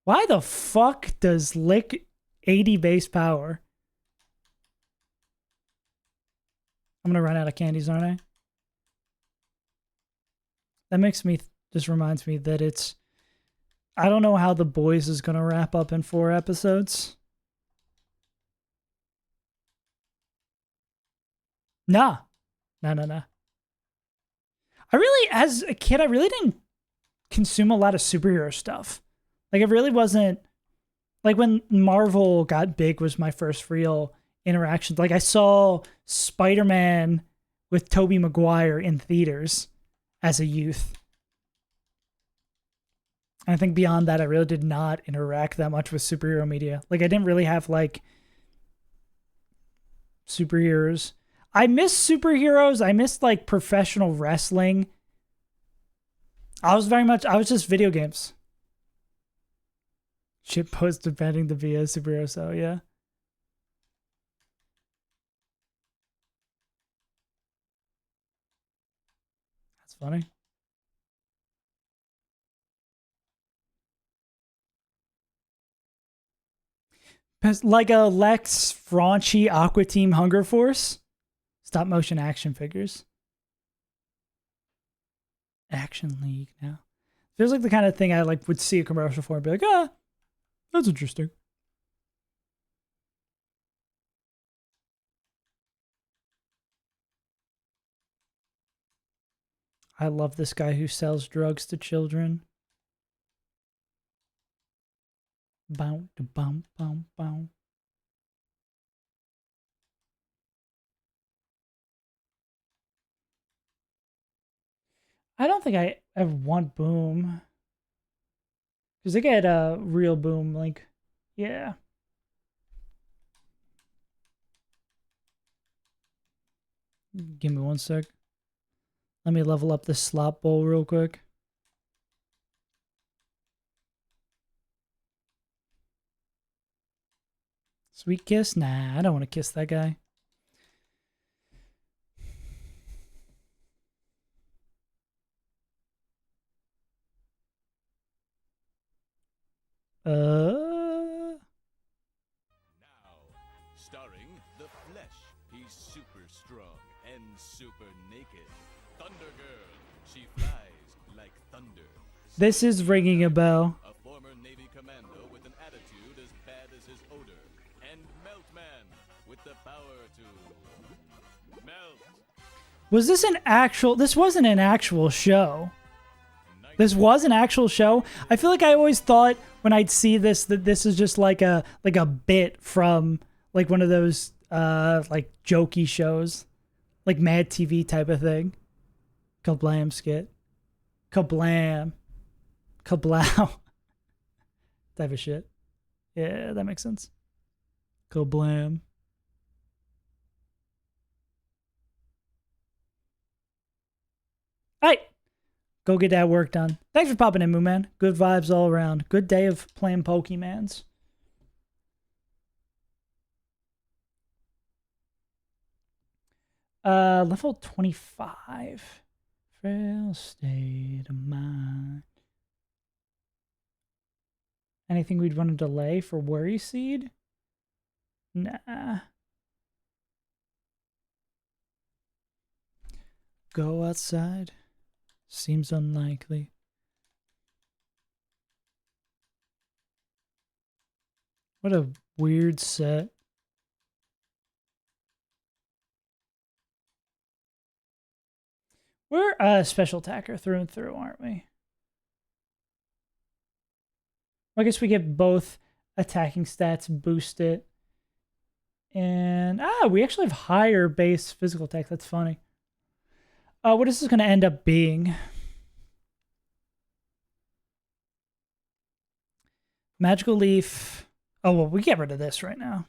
Why the fuck does Lick 80 base power? I'm gonna run out of candies, aren't I? That makes me, just reminds me that it's, I don't know how The Boys is gonna wrap up in 4 episodes. Nah. Nah. I really, as a kid, I really didn't consume a lot of superhero stuff. Like, it really wasn't, like, when Marvel got big was my first real interaction. Like, I saw Spider-Man with Tobey Maguire in theaters as a youth. And I think beyond that, I really did not interact that much with superhero media. Like, I didn't really have, like, superheroes. I miss superheroes. I missed, like, professional wrestling. I was just video games. Shit post depending to be a superhero, so yeah. That's funny. Like a Lex Franchi Aqua Team Hunger Force. Stop motion action figures. Action League now. Feels like the kind of thing I like would see a commercial for and be like, ah, that's interesting. I love this guy who sells drugs to children. Bow, bow, bow, bow. I don't think I ever want boom. Because they get a real boom, like, yeah. Give me 1 sec. Let me level up this slop bowl real quick. Sweet kiss? Nah, I don't want to kiss that guy. Now, starring The Flesh. He's super strong and super naked. Thunder Girl. She flies like thunder. This is ringing a bell. A former Navy commando with an attitude as bad as his odor. And Meltman with the power to melt. Was this an actual... This wasn't an actual show. This was an actual show. I feel like I always thought when I'd see this that this is just like a bit from like one of those like jokey shows, like Mad TV type of thing. Kablam skit. Kablam. Kablow. Type of shit. Yeah, that makes sense. Kablam. All right. Go get that work done. Thanks for popping in, Moo Man. Good vibes all around. Good day of playing Pokemans. Level 25. Frail state of mind. Anything we'd want to delay for Worry Seed? Nah. Go outside. Seems unlikely. What a weird set. We're a special attacker through and through, aren't we? I guess we get both attacking stats boosted. And we actually have higher base physical attack. That's funny. What is this going to end up being? Magical Leaf. Oh, well, we get rid of this right now.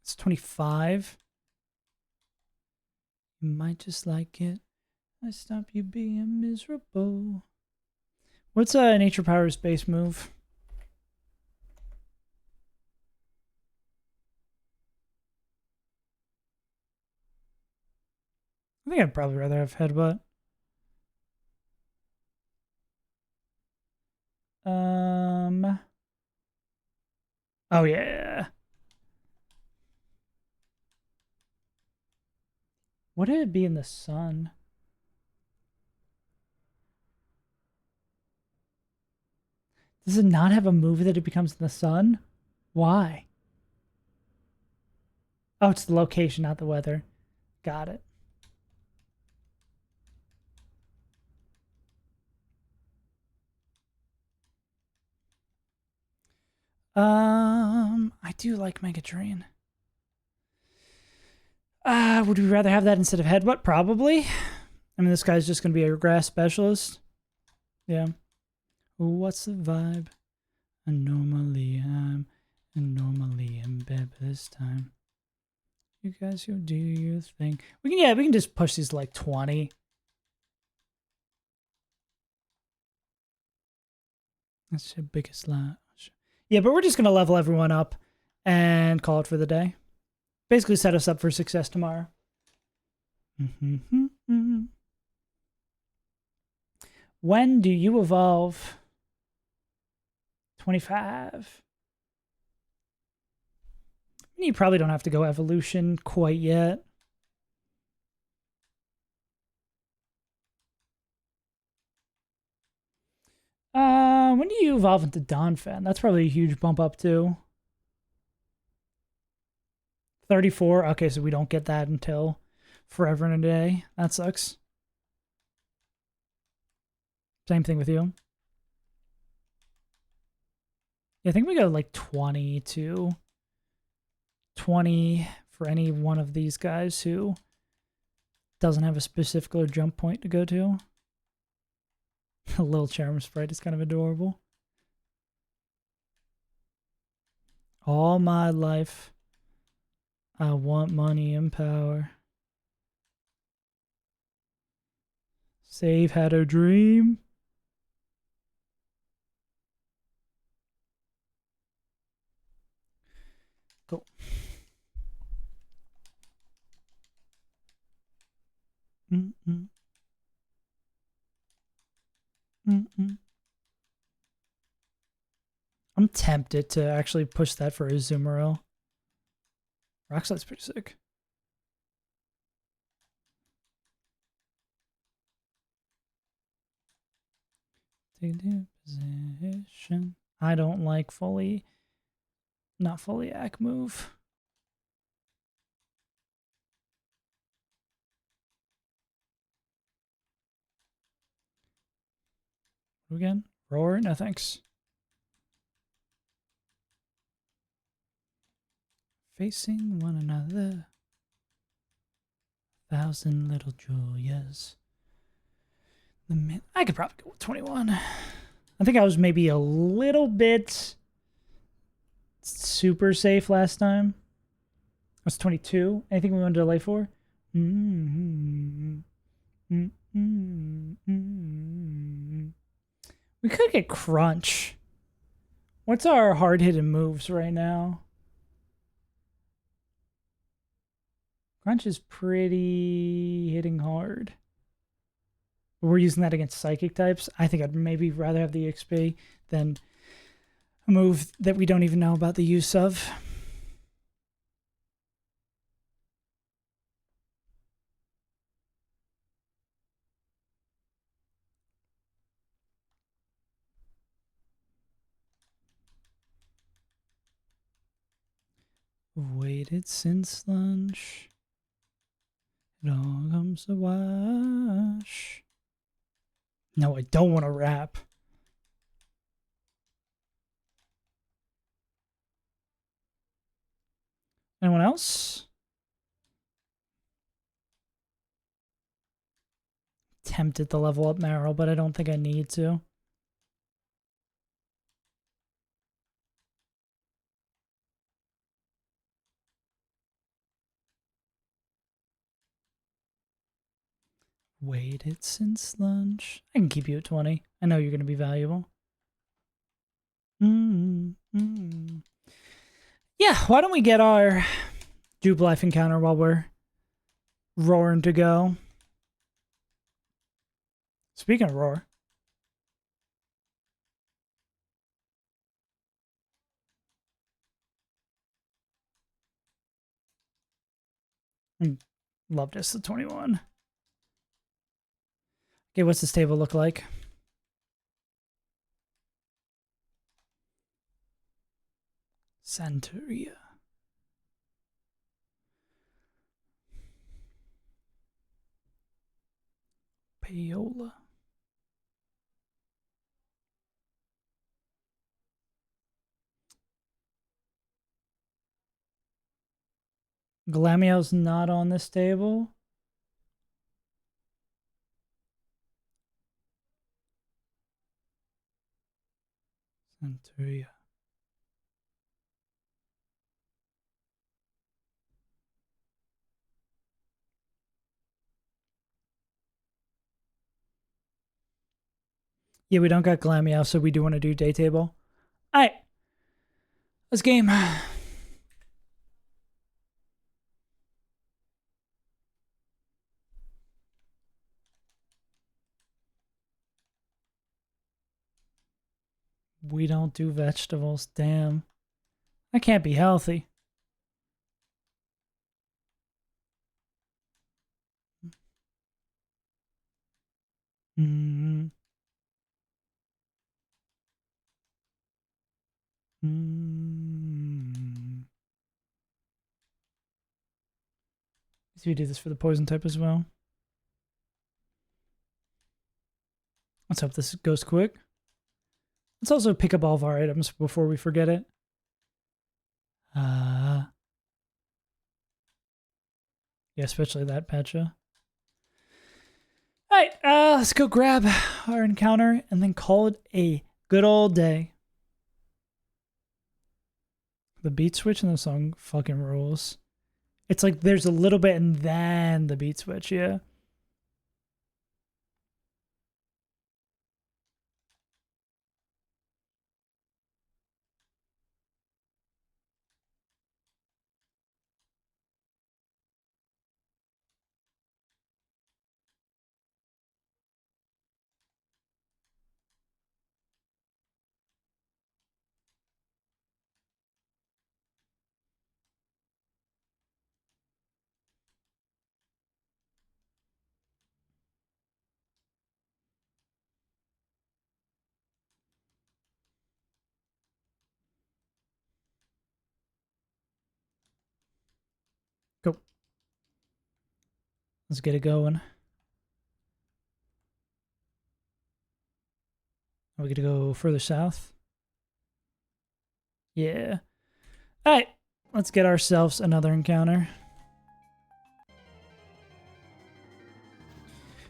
It's 25. You might just like it. I stop you being miserable. What's Nature Power's base move? I think I'd probably rather have Headbutt. Oh, yeah. Would it be in the sun? Does it not have a move that it becomes in the sun? Why? Oh, it's the location, not the weather. Got it. I do like Mega Drain. Would we rather have that instead of Headbutt? Probably. I mean, this guy's just going to be a grass specialist. Yeah. What's the vibe? Normally I'm in bed this time. You guys, you do your thing. We can just push these to like 20. That's your biggest lie. Yeah, but we're just going to level everyone up and call it for the day. Basically set us up for success tomorrow. When do you evolve? 25. You probably don't have to go evolution quite yet. When do you evolve into Donphan? That's probably a huge bump up too. 34. Okay, so we don't get that until forever and a day. That sucks. Same thing with you. Yeah, I think we go like 20 to 20 for any one of these guys who doesn't have a specific or jump point to go to. A little charm sprite is kind of adorable. All my life, I want money and power. Save had a dream. Cool. Mm-mm. I'm tempted to actually push that for a Azumarill. Rock Slide's pretty sick. Take the position. I don't like fully, not fully act move. Again, roar. No thanks. Facing one another, thousand little Julias. I could probably go with 21. I think I was maybe a little bit super safe last time. I was 22. Anything we want to delay for? Mm-hmm. Mm-hmm. We could get Crunch. What's our hard hitting moves right now? Crunch is pretty hitting hard. We're using that against psychic types. I think I'd maybe rather have the XP than a move that we don't even know about the use of. Waited since lunch. It all comes to wash. No, I don't want to rap. Anyone else? Tempted to level up Meryl, but I don't think I need to. Waited since lunch. I can keep you at 20. I know you're going to be valuable. Yeah, why don't we get our Dupe Life encounter while we're roaring to go? Speaking of roar. Love this, the 21. Okay, what's this table look like? Santeria. Payola. Glammeow's not on this table. Santeria. Yeah, we don't got Glammeow, so we do want to do day table. All right. Let's game. We don't do vegetables. Damn. That can't be healthy. Mm-hmm. Mm-hmm. So we do this for the poison type as well. Let's hope this goes quick. Let's also pick up all of our items before we forget it. Yeah, especially that Pecha. All right, let's go grab our encounter and then call it a good old day. The beat switch in the song fucking rules. It's like there's a little bit and then the beat switch, yeah. Go. Let's get it going. Are we gonna go further south? Yeah. Alright. Let's get ourselves another encounter.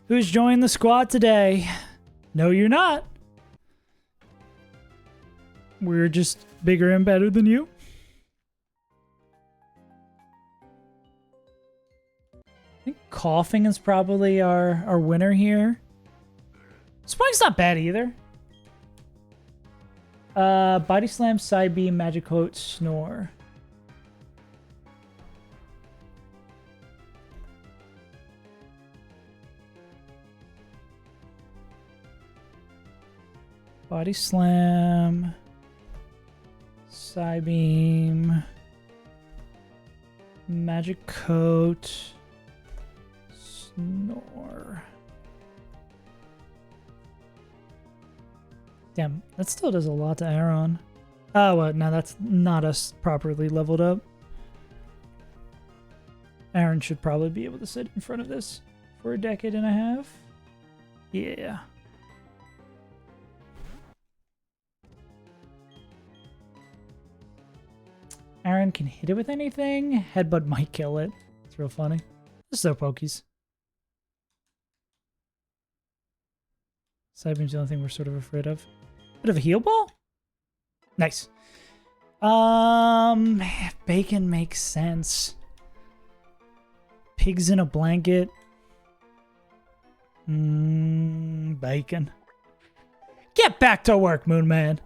Who's joined the squad today? No, you're not. We're just bigger and better than you. I think coughing is probably our winner here. Spike's not bad either. Body slam, side beam, magic coat, snore. Body slam, side beam, magic coat, snore. Damn, that still does a lot to Aaron. Oh, well, no, that's not us properly leveled up. Aaron should probably be able to sit in front of this for a decade and a half. Yeah. Aaron can hit it with anything. Headbutt might kill it. It's real funny. Just so pokies. Side beam's the only thing we're sort of afraid of. Bit of a heal ball? Nice. Bacon makes sense. Pigs in a blanket. Bacon. Get back to work, Moon Man.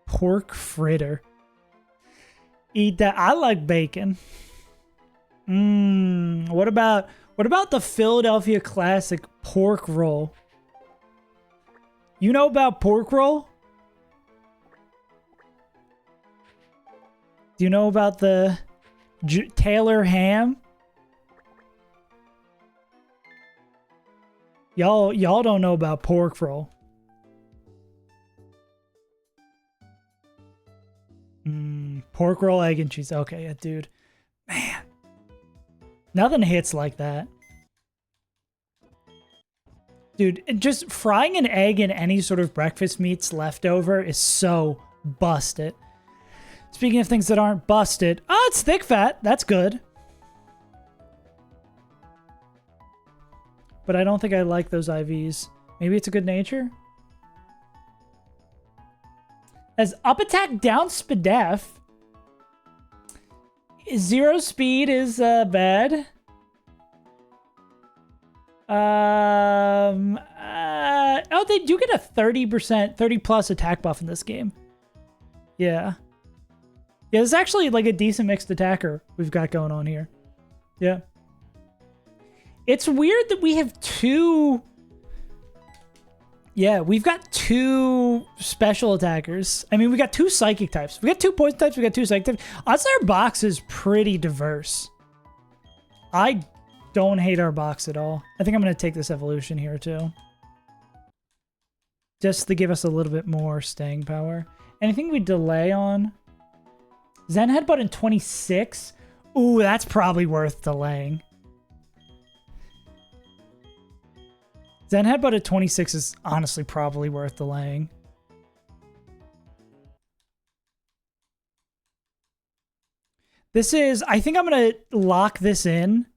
Pork fritter. Eat that. I like bacon. What about the Philadelphia classic pork roll? You know about pork roll? Do you know about the Taylor ham? Y'all don't know about pork roll. Pork roll, egg and cheese. Okay, yeah, dude. Man. Nothing hits like that. Dude, just frying an egg in any sort of breakfast meats leftover is so busted. Speaking of things that aren't busted. Oh, it's thick fat. That's good. But I don't think I like those IVs. Maybe it's a good nature? As up attack, down spadef. Zero speed is bad. Oh, they do get a 30%, 30 plus attack buff in this game. Yeah. Yeah, it's actually like a decent mixed attacker we've got going on here. Yeah. It's weird that we have two... Yeah, we've got two special attackers. I mean, we got two psychic types. We got two poison types. We got two psychic types. Honestly, our box is pretty diverse. I don't hate our box at all. I think I'm going to take this evolution here, too. Just to give us a little bit more staying power. Anything we delay on? Zen Headbutt in 26? Ooh, that's probably worth delaying. Zen Headbutt at 26 is honestly probably worth delaying. This is... I think I'm going to lock this in.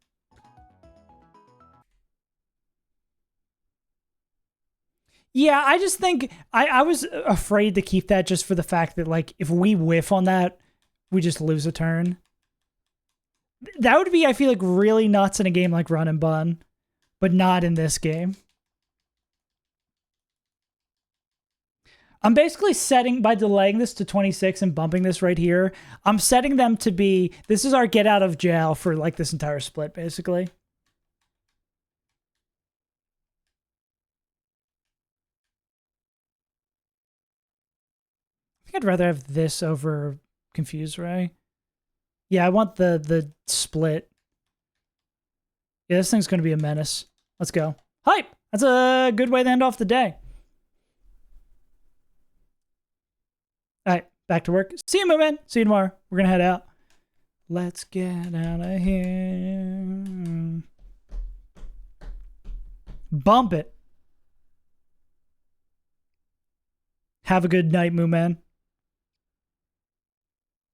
Yeah, I just think... I was afraid to keep that just for the fact that, like, if we whiff on that, we just lose a turn. That would be, I feel like, really nuts in a game like Run and Bun, but not in this game. I'm basically setting, by delaying this to 26 and bumping this right here, I'm setting them to be, this is our get out of jail for like this entire split, basically. I think I'd rather have this over Confused Ray. Yeah, I want the split. Yeah, this thing's going to be a menace. Let's go. Hype! That's a good way to end off the day. All right, back to work. See you, my man. See you tomorrow. We're gonna head out. Let's get out of here. Bump it. Have a good night, Moo Man.